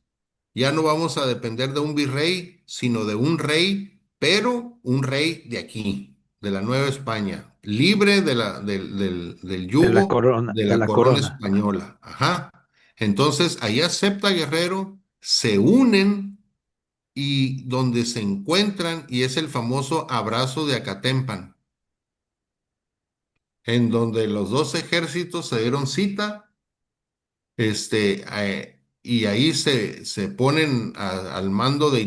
ya no vamos a depender de un virrey, sino de un rey, pero un rey de aquí, de la Nueva España, libre del yugo de de la la corona corona. española. Ajá. Entonces, ahí acepta Guerrero, se unen y donde se encuentran, y es el famoso abrazo de Acatempan, en donde los dos ejércitos se dieron cita, y ahí se ponen al mando de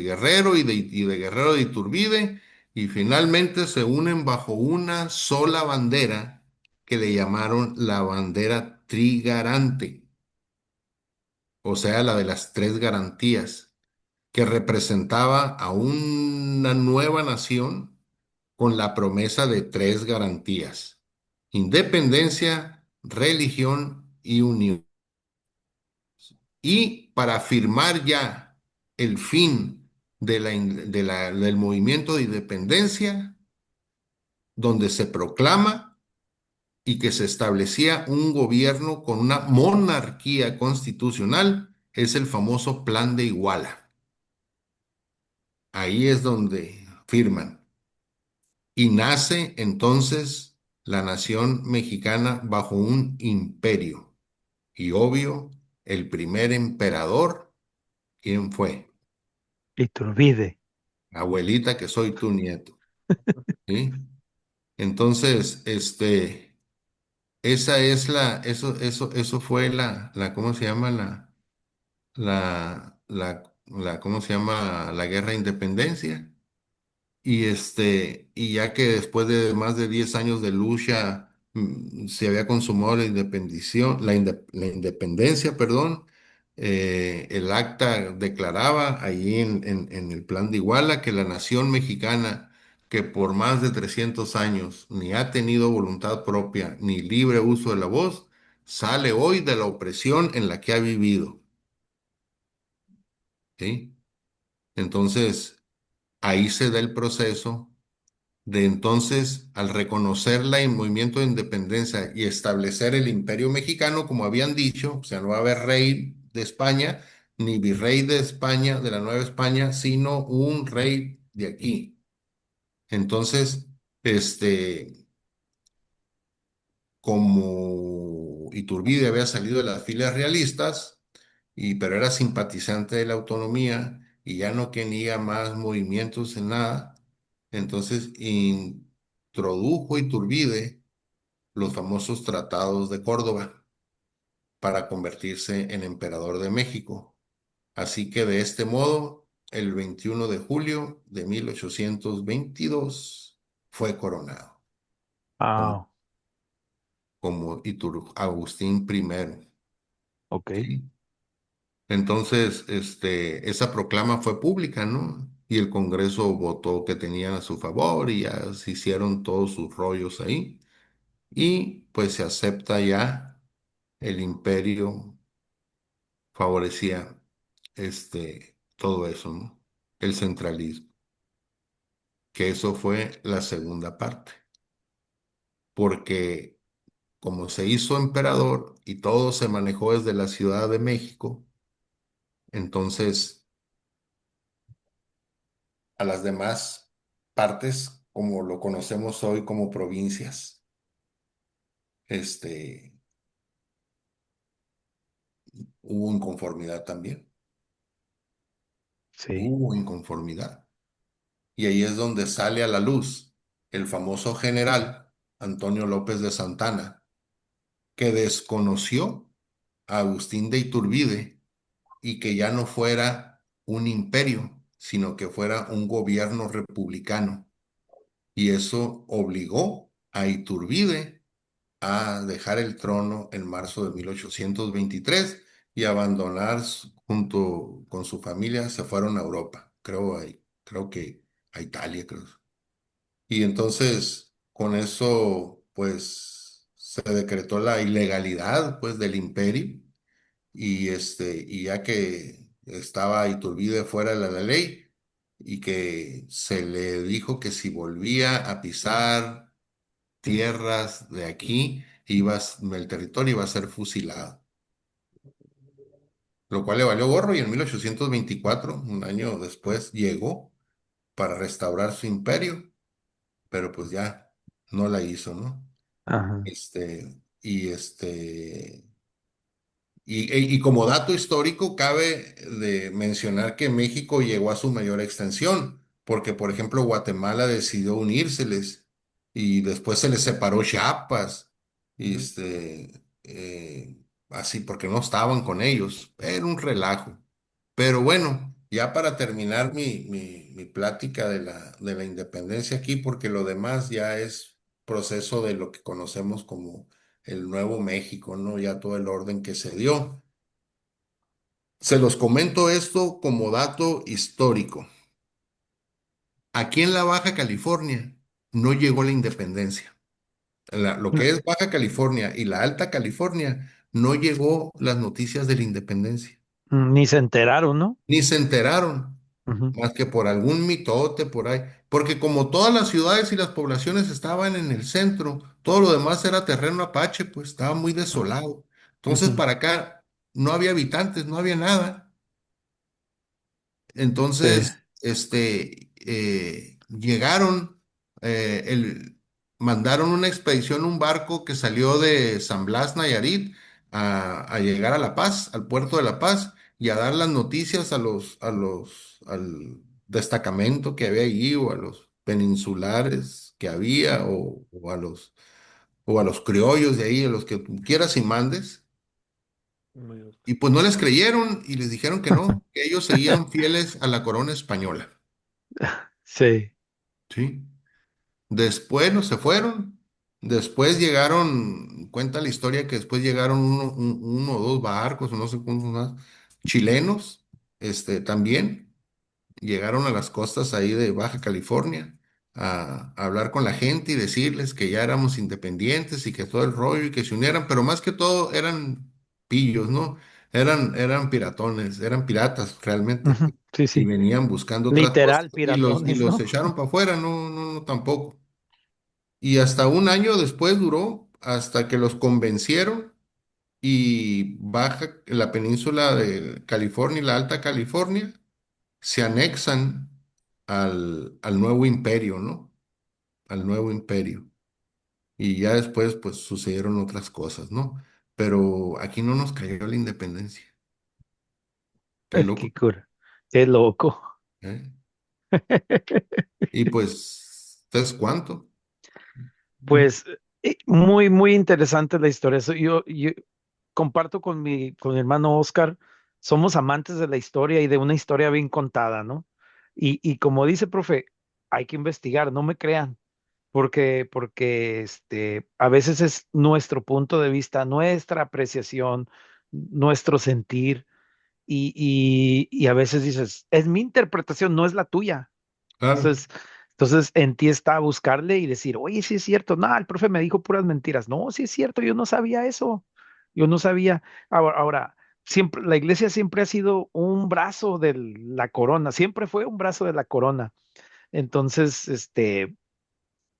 Guerrero y de Guerrero de Iturbide, y finalmente se unen bajo una sola bandera que le llamaron la bandera trigarante, o sea, la de las tres garantías, que representaba a una nueva nación con la promesa de tres garantías: independencia, religión y unión. Y para firmar ya el fin del movimiento de independencia, donde se proclama y que se establecía un gobierno con una monarquía constitucional, es el famoso Plan de Iguala. Ahí es donde firman. Y nace entonces la nación mexicana bajo un imperio. Y obvio, el primer emperador, ¿quién fue? Iturbide. Abuelita, que soy tu nieto. ¿Sí? Entonces, eso fue ¿cómo se llama? ¿Cómo se llama? La guerra de independencia. Y ya que después de más de 10 años de lucha, se había consumado la independencia, perdón, el acta declaraba allí en el Plan de Iguala que la nación mexicana, que por más de 300 años ni ha tenido voluntad propia ni libre uso de la voz, sale hoy de la opresión en la que ha vivido. ¿Sí? Entonces, ahí se da el proceso de entonces, al reconocerla en movimiento de independencia y establecer el imperio mexicano, como habían dicho, o sea, no va a haber rey de España, ni virrey de España, de la Nueva España, sino un rey de aquí. Entonces, como Iturbide había salido de las filas realistas, pero era simpatizante de la autonomía y ya no quería más movimientos en nada, entonces introdujo Iturbide los famosos tratados de Córdoba para convertirse en emperador de México. Así que de este modo, el 21 de julio de 1822 fue coronado como, Ah, como Agustín I. ok. ¿Sí? Entonces, esa proclama fue pública, ¿no? Y el Congreso votó que tenían a su favor y ya se hicieron todos sus rollos ahí. Y pues se acepta ya el imperio, favorecía todo eso, ¿no? El centralismo, que eso fue la segunda parte, porque como se hizo emperador y todo se manejó desde la Ciudad de México, entonces a las demás partes como lo conocemos hoy como provincias. Este, Hubo inconformidad también, Sí. hubo inconformidad. Y ahí es donde sale a la luz el famoso general Antonio López de Santana, que desconoció a Agustín de Iturbide y que ya no fuera un imperio, sino que fuera un gobierno republicano. Y eso obligó a Iturbide a dejar el trono en marzo de 1823 y abandonar junto con su familia, se fueron a Europa, creo que a Italia, creo. Y entonces con eso pues se decretó la ilegalidad pues del imperio y ya que estaba Iturbide fuera de la ley y que se le dijo que si volvía a pisar tierras de aquí, el territorio iba a ser fusilado, lo cual le valió gorro y en 1824, un año después, llegó para restaurar su imperio, pero pues ya no la hizo, ¿no? Ajá. Y como dato histórico, cabe de mencionar que México llegó a su mayor extensión, porque, por ejemplo, Guatemala decidió unírseles y después se les separó Chiapas, y así, porque no estaban con ellos. Era un relajo. Pero bueno, ya para terminar mi plática de la independencia aquí, porque lo demás ya es proceso de lo que conocemos como el Nuevo México, ¿no? Ya todo el orden que se dio. Se los comento esto como dato histórico. Aquí en la Baja California no llegó la independencia. Lo que es Baja California y la Alta California no llegó las noticias de la independencia. Ni se enteraron, ¿no? Ni se enteraron, Ujú, más que por algún mitote por ahí. Porque como todas las ciudades y las poblaciones estaban en el centro, todo lo demás era terreno apache, pues estaba muy desolado. Entonces ujú. para acá no había habitantes, no había nada. Sí. Entonces, llegaron, mandaron una expedición, un barco que salió de San Blas, Nayarit, a llegar a La Paz, al puerto de La Paz, y a dar las noticias al destacamento que había allí, o a los peninsulares que había, o a los criollos de ahí, a los que tú quieras y mandes. Y pues no les creyeron y les dijeron que no, que ellos seguían fieles a la corona española. Sí. ¿Sí? Después no se fueron. Después llegaron, cuenta la historia que después llegaron uno o dos barcos, o no sé cuántos más, chilenos, también. Llegaron a las costas ahí de Baja California a hablar con la gente y decirles que ya éramos independientes y que todo el rollo y que se unieran, pero más que todo eran pillos, ¿no? Eran piratones, eran piratas realmente, Ujú, pues, sí, y sí. venían buscando otras cosas Literal, y piratones, los ¿no? echaron para afuera, no, no, no, tampoco. Y hasta un año después duró, hasta que los convencieron y la península de California y la Alta California se anexan al nuevo imperio, ¿no? Al nuevo imperio. Y ya después, pues sucedieron otras cosas, ¿no? Pero aquí no nos cayó la independencia. Qué loco, Qué cura. Qué loco. ¿eh? Y pues, ¿sabes cuánto? Pues muy, muy interesante la historia. Yo comparto con mi hermano Oscar, somos amantes de la historia y de una historia bien contada, ¿no? Y como dice, profe, hay que investigar, no me crean, porque a veces es nuestro punto de vista, nuestra apreciación, nuestro sentir, y a veces dices, es mi interpretación, no es la tuya. Claro, Entonces, entonces en ti está buscarle y decir, oye, sí es cierto, no, el profe me dijo puras mentiras. No, sí es cierto, yo no sabía eso. Yo no sabía. Ahora, siempre, la iglesia siempre ha sido un brazo de la corona, siempre fue un brazo de la corona. Entonces,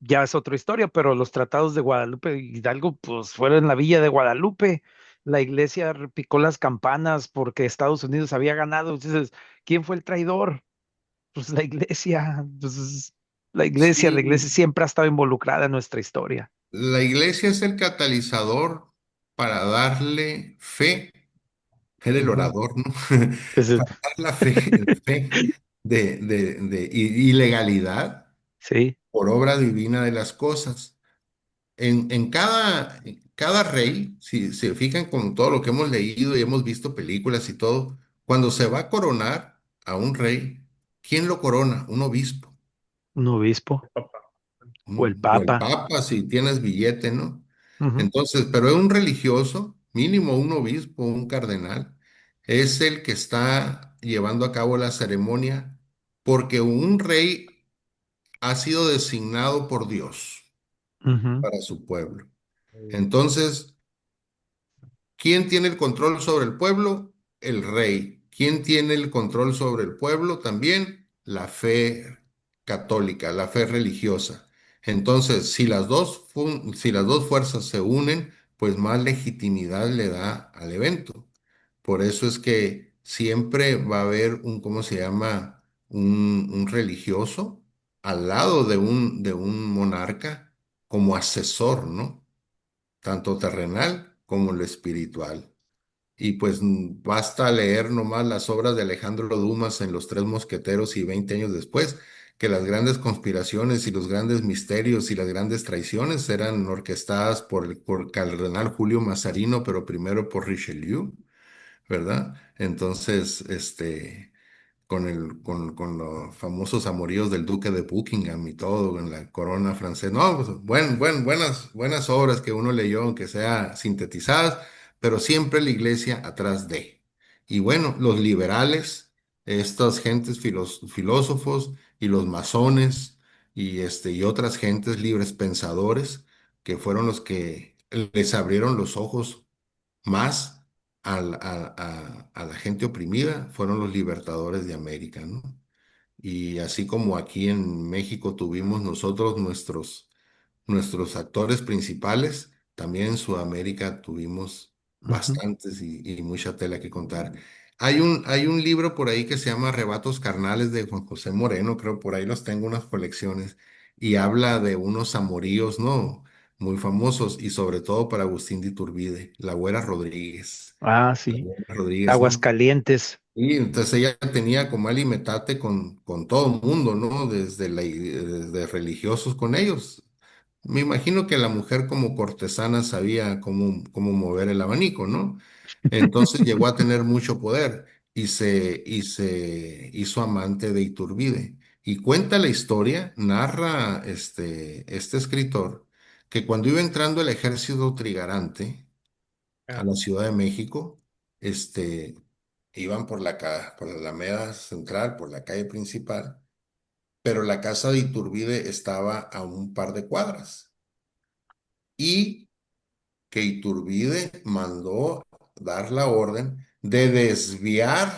ya es otra historia, pero los tratados de Guadalupe y Hidalgo, pues fueron en la villa de Guadalupe. La iglesia picó las campanas porque Estados Unidos había ganado. Entonces, ¿quién fue el traidor? Pues la iglesia. Entonces, La Sí, iglesia siempre ha estado involucrada en nuestra historia. la iglesia es el catalizador para darle fe, era el Ujú. orador, ¿no? Ese- Para dar la fe y legalidad sí, por obra divina de las cosas. En cada rey, si se fijan con todo lo que hemos leído y hemos visto películas y todo, cuando se va a coronar a un rey, ¿quién lo corona? Un obispo, un obispo o ¿no? el O el papa. papa si tienes billete, ¿no? Ujú, Entonces, pero es un religioso, mínimo un obispo, un cardenal, es el que está llevando a cabo la ceremonia porque un rey ha sido designado por Dios ujú, para su pueblo. Entonces, ¿quién tiene el control sobre el pueblo? El rey. ¿Quién tiene el control sobre el pueblo también? La fe católica, la fe religiosa. Entonces, si las dos fuerzas se unen, pues más legitimidad le da al evento. Por eso es que siempre va a haber ¿cómo se llama? Un religioso al lado de un monarca como asesor, ¿no? Tanto terrenal como lo espiritual. Y pues basta leer nomás las obras de Alejandro Dumas en Los Tres Mosqueteros y 20 años después, que las grandes conspiraciones y los grandes misterios y las grandes traiciones eran orquestadas por Cardenal Julio Mazarino, pero primero por Richelieu, ¿verdad? Entonces, con los famosos amoríos del Duque de Buckingham y todo, en la corona francesa. No, pues, buenas obras que uno leyó, aunque sea sintetizadas, pero siempre la iglesia atrás de. Y bueno, los liberales, estas gentes filósofos y los masones y otras gentes libres pensadores, que fueron los que les abrieron los ojos más a la gente oprimida, fueron los libertadores de América, ¿no? Y así como aquí en México tuvimos nosotros nuestros actores principales, también en Sudamérica tuvimos ujú. bastantes y mucha tela que contar. Hay un libro por ahí que se llama Arrebatos Carnales de Juan José Moreno, creo por ahí los tengo unas colecciones, y habla de unos amoríos, ¿no? Muy famosos, y sobre todo para Agustín de Iturbide, la Güera Rodríguez. Ah, La sí. Güera Rodríguez, ¿no? Aguascalientes. Y entonces ella tenía como alimentate con todo el mundo, ¿no? Desde religiosos con ellos. Me imagino que la mujer como cortesana sabía cómo mover el abanico, ¿no? Entonces llegó a tener mucho poder y se hizo amante de Iturbide. Y cuenta la historia, narra este escritor, que cuando iba entrando el ejército trigarante, a Ah, la Ciudad de México, iban por la Alameda Central, por la calle principal, pero la casa de Iturbide estaba a un par de cuadras y que Iturbide mandó dar la orden de desviar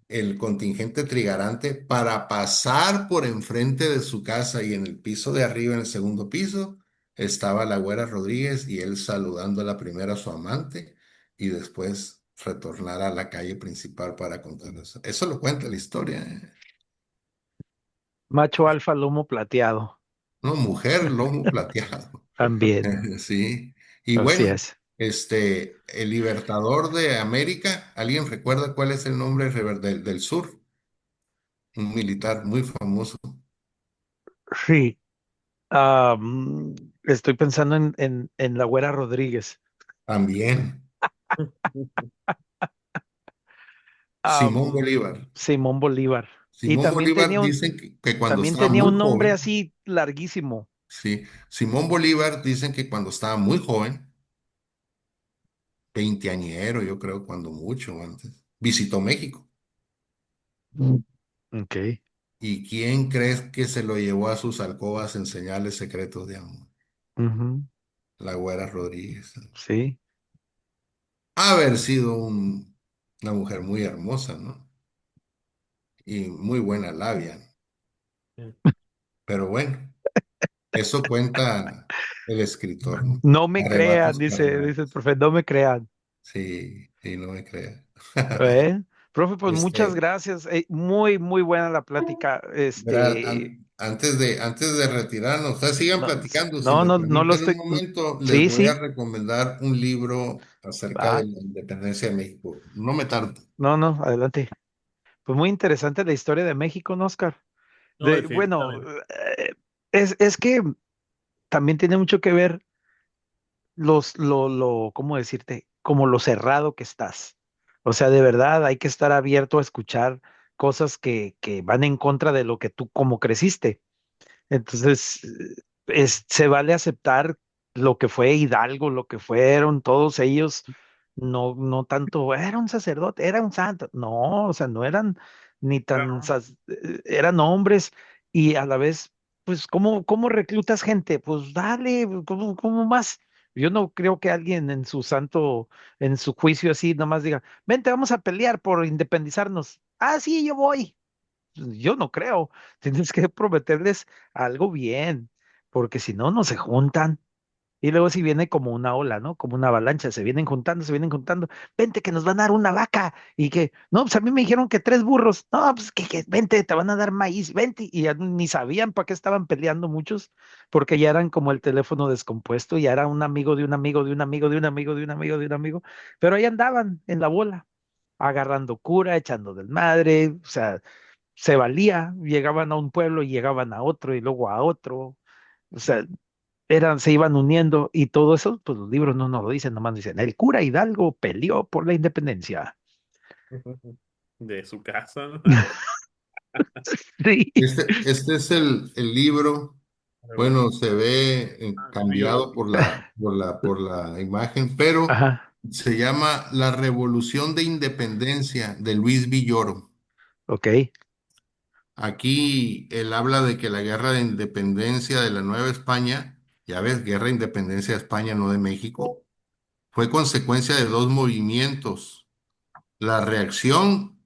el contingente trigarante para pasar por enfrente de su casa, y en el piso de arriba, en el segundo piso, estaba la Güera Rodríguez y él saludando a la primera a su amante y después retornar a la calle principal para contar eso. Eso lo cuenta la historia, ¿eh? Macho alfa, lomo plateado. No, mujer, lomo plateado. También. Sí. Y Así bueno, es. el libertador de América, ¿alguien recuerda cuál es el nombre del sur? Un militar muy famoso. Sí. Ah, estoy pensando en la Güera Rodríguez. También. Ah, Simón Bolívar. Simón Bolívar. Y Simón Bolívar dicen que cuando también estaba tenía muy un nombre joven, así larguísimo. sí, Simón Bolívar dicen que cuando estaba muy joven, veinteañero, yo creo, cuando mucho antes, visitó México. Mm. Ok. ¿Y quién crees que se lo llevó a sus alcobas en señales secretos de amor? Ujú, La Güera Rodríguez. sí. Haber sido una mujer muy hermosa, ¿no? Y muy buena labia. Pero bueno, eso cuenta el escritor, ¿no? No me crean, Arrebatos dice carnales. el profe, no me crean. Sí, sí, no me creas. ¿Eh? Profe, pues muchas Este, gracias. Muy, muy buena la plática. antes de retirarnos, ustedes sigan No, platicando. Si no, me no lo permiten un estoy. momento, les Sí, voy a sí, recomendar un libro acerca de va. la independencia de México. No me tardo. No, no, adelante. Pues muy interesante la historia de México, ¿no, Oscar? No, Bueno, definitivamente. eh, es que también tiene mucho que ver ¿cómo decirte? Como lo cerrado que estás. O sea, de verdad hay que estar abierto a escuchar cosas que van en contra de lo que tú como creciste. Entonces, se vale aceptar lo que fue Hidalgo, lo que fueron todos ellos, no, no tanto, era un sacerdote, era un santo, no, o sea, no eran ni tan, Claro. eran hombres y a la vez, pues, ¿cómo reclutas gente? Pues dale, ¿cómo más? Yo no creo que alguien en su santo, en su juicio así, nomás diga, vente, vamos a pelear por independizarnos. Ah, sí, yo voy. Yo no creo. Tienes que prometerles algo bien, porque si no, no se juntan. Y luego si viene como una ola, ¿no? Como una avalancha, se vienen juntando, se vienen juntando. Vente que nos van a dar una vaca. Y que, no, pues a mí me dijeron que tres burros. No, pues que vente, te van a dar maíz, vente. Y ya ni sabían para qué estaban peleando muchos, porque ya eran como el teléfono descompuesto, ya era un amigo de un amigo de un amigo de un amigo de un amigo de un amigo. Pero ahí andaban en la bola, agarrando cura, echando desmadre, o sea, se valía, llegaban a un pueblo y llegaban a otro y luego a otro, o sea, se iban uniendo y todo eso, pues los libros no nos lo dicen, nomás dicen, el cura Hidalgo peleó por la independencia. De su casa, ¿no? Sí, Este es el libro. Bueno, se ve Soy yo. cambiado por la imagen, pero ajá, se llama La Revolución de Independencia de Luis Villoro. ok. Aquí él habla de que la guerra de independencia de la Nueva España, ya ves, guerra de independencia de España, no de México, fue consecuencia de dos movimientos: la reacción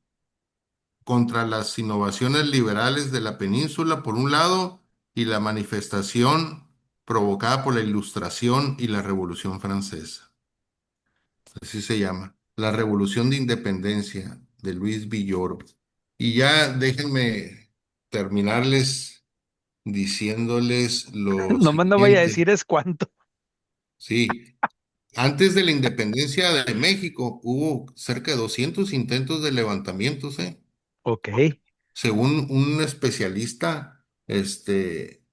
contra las innovaciones liberales de la península, por un lado, y la manifestación provocada por la Ilustración y la Revolución Francesa. Así se llama, La Revolución de Independencia de Luis Villoro. Y ya déjenme terminarles diciéndoles lo Nomás no vaya a siguiente. decir es cuánto. Sí, antes de la independencia de México hubo cerca de 200 intentos de levantamientos, ¿eh? Ok, Según un especialista,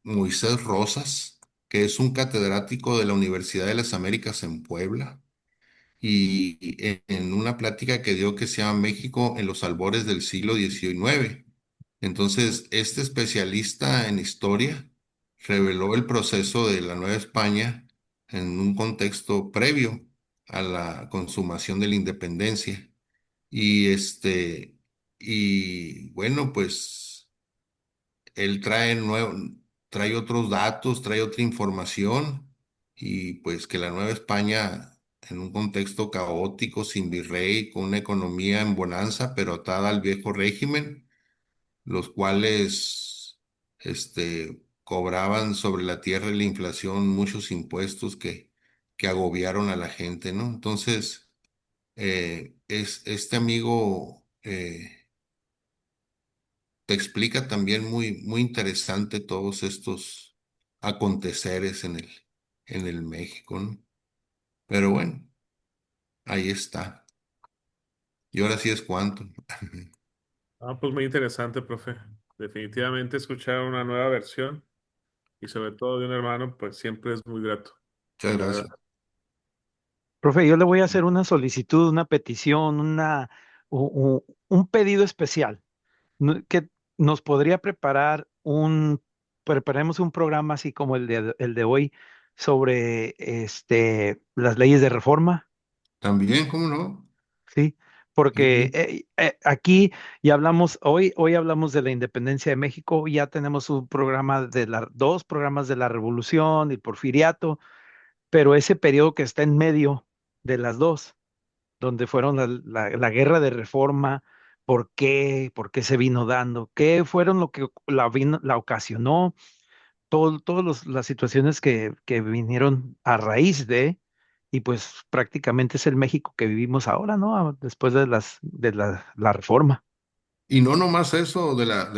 Moisés Rosas, que es un catedrático de la Universidad de las Américas en Puebla, y en una plática que dio que se llama México en los albores del siglo XIX. Entonces, este especialista en historia reveló el proceso de la Nueva España en un contexto previo a la consumación de la independencia. Y y bueno, pues él trae otros datos, trae otra información, y pues que la Nueva España, en un contexto caótico, sin virrey, con una economía en bonanza, pero atada al viejo régimen, los cuales cobraban sobre la tierra y la inflación muchos impuestos que agobiaron a la gente, ¿no? Entonces, este amigo te explica también muy, muy interesante todos estos aconteceres en el México, ¿no? Pero bueno, ahí está. Y ahora sí es cuánto. Ah, pues muy interesante, profe. Definitivamente escuchar una nueva versión y sobre todo de un hermano, pues siempre es muy grato, Muchas la gracias. verdad. profe, yo le voy a hacer una solicitud, una petición, un pedido especial. Que nos podría preparemos un programa así como el de hoy sobre las leyes de reforma, También, ¿cómo no? ¿sí? Porque Sí, aquí ya hablamos, hoy hablamos de la independencia de México, ya tenemos un programa dos programas de la Revolución y el Porfiriato, pero ese periodo que está en medio de las dos donde fueron la guerra de reforma, ¿por qué se vino dando? ¿Qué fueron lo que la ocasionó? Todas las situaciones que vinieron a raíz de, y pues prácticamente es el México que vivimos ahora, ¿no? Después de la reforma. Y no nomás eso de las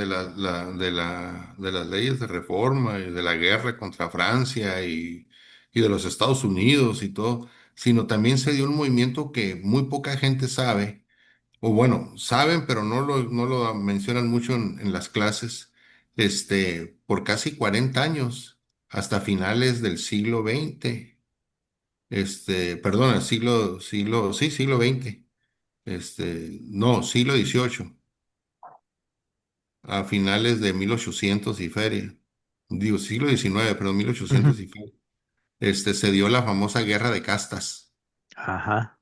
leyes de reforma y de la guerra contra Francia y de los Estados Unidos y todo, sino también se dio un movimiento que muy poca gente sabe, o bueno, saben, pero no lo mencionan mucho en las clases, por casi 40 años, hasta finales del siglo XX, perdón, sí, siglo XX, no, siglo XVIII, a finales de 1800 y feria, digo siglo XIX, pero Ujú. 1800 y feria, se dio la famosa guerra de castas. Ajá.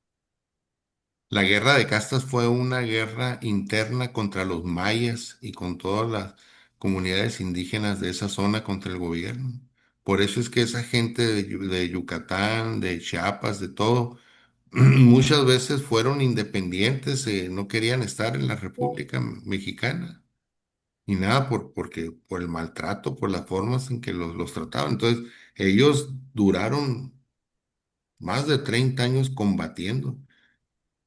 La guerra de castas fue una guerra interna contra los mayas y con todas las comunidades indígenas de esa zona contra el gobierno. Por eso es que esa gente de Yucatán, de Chiapas, de todo, muchas veces fueron independientes, no querían estar en la República Mexicana. Y nada, porque por el maltrato, por las formas en que los trataban. Entonces, ellos duraron más de 30 años combatiendo,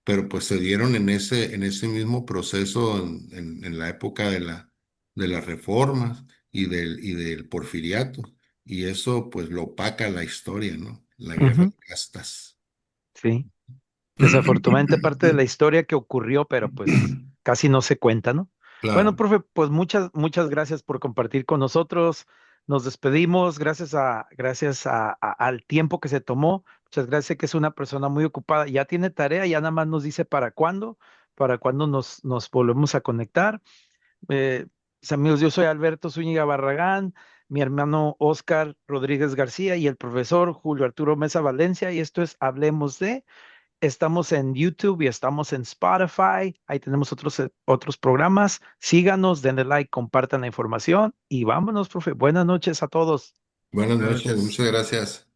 pero pues se dieron en ese mismo proceso en la época de las reformas y del porfiriato. Y eso pues lo opaca la historia, ¿no? La guerra Ujú. de castas. Sí. Desafortunadamente parte de la historia que ocurrió, pero pues casi no se cuenta, ¿no? Bueno, Claro. profe, pues muchas gracias por compartir con nosotros. Nos despedimos, al tiempo que se tomó. Muchas gracias, sé que es una persona muy ocupada. Ya tiene tarea, ya nada más nos dice para cuándo nos volvemos a conectar. Mis amigos, yo soy Alberto Zúñiga Barragán, mi hermano Oscar Rodríguez García y el profesor Julio Arturo Mesa Valencia, y esto es Hablemos de. Estamos en YouTube y estamos en Spotify. Ahí tenemos otros programas. Síganos, denle like, compartan la información y vámonos, profe. Buenas noches a todos. Buenas Buenas noches, noches. muchas gracias.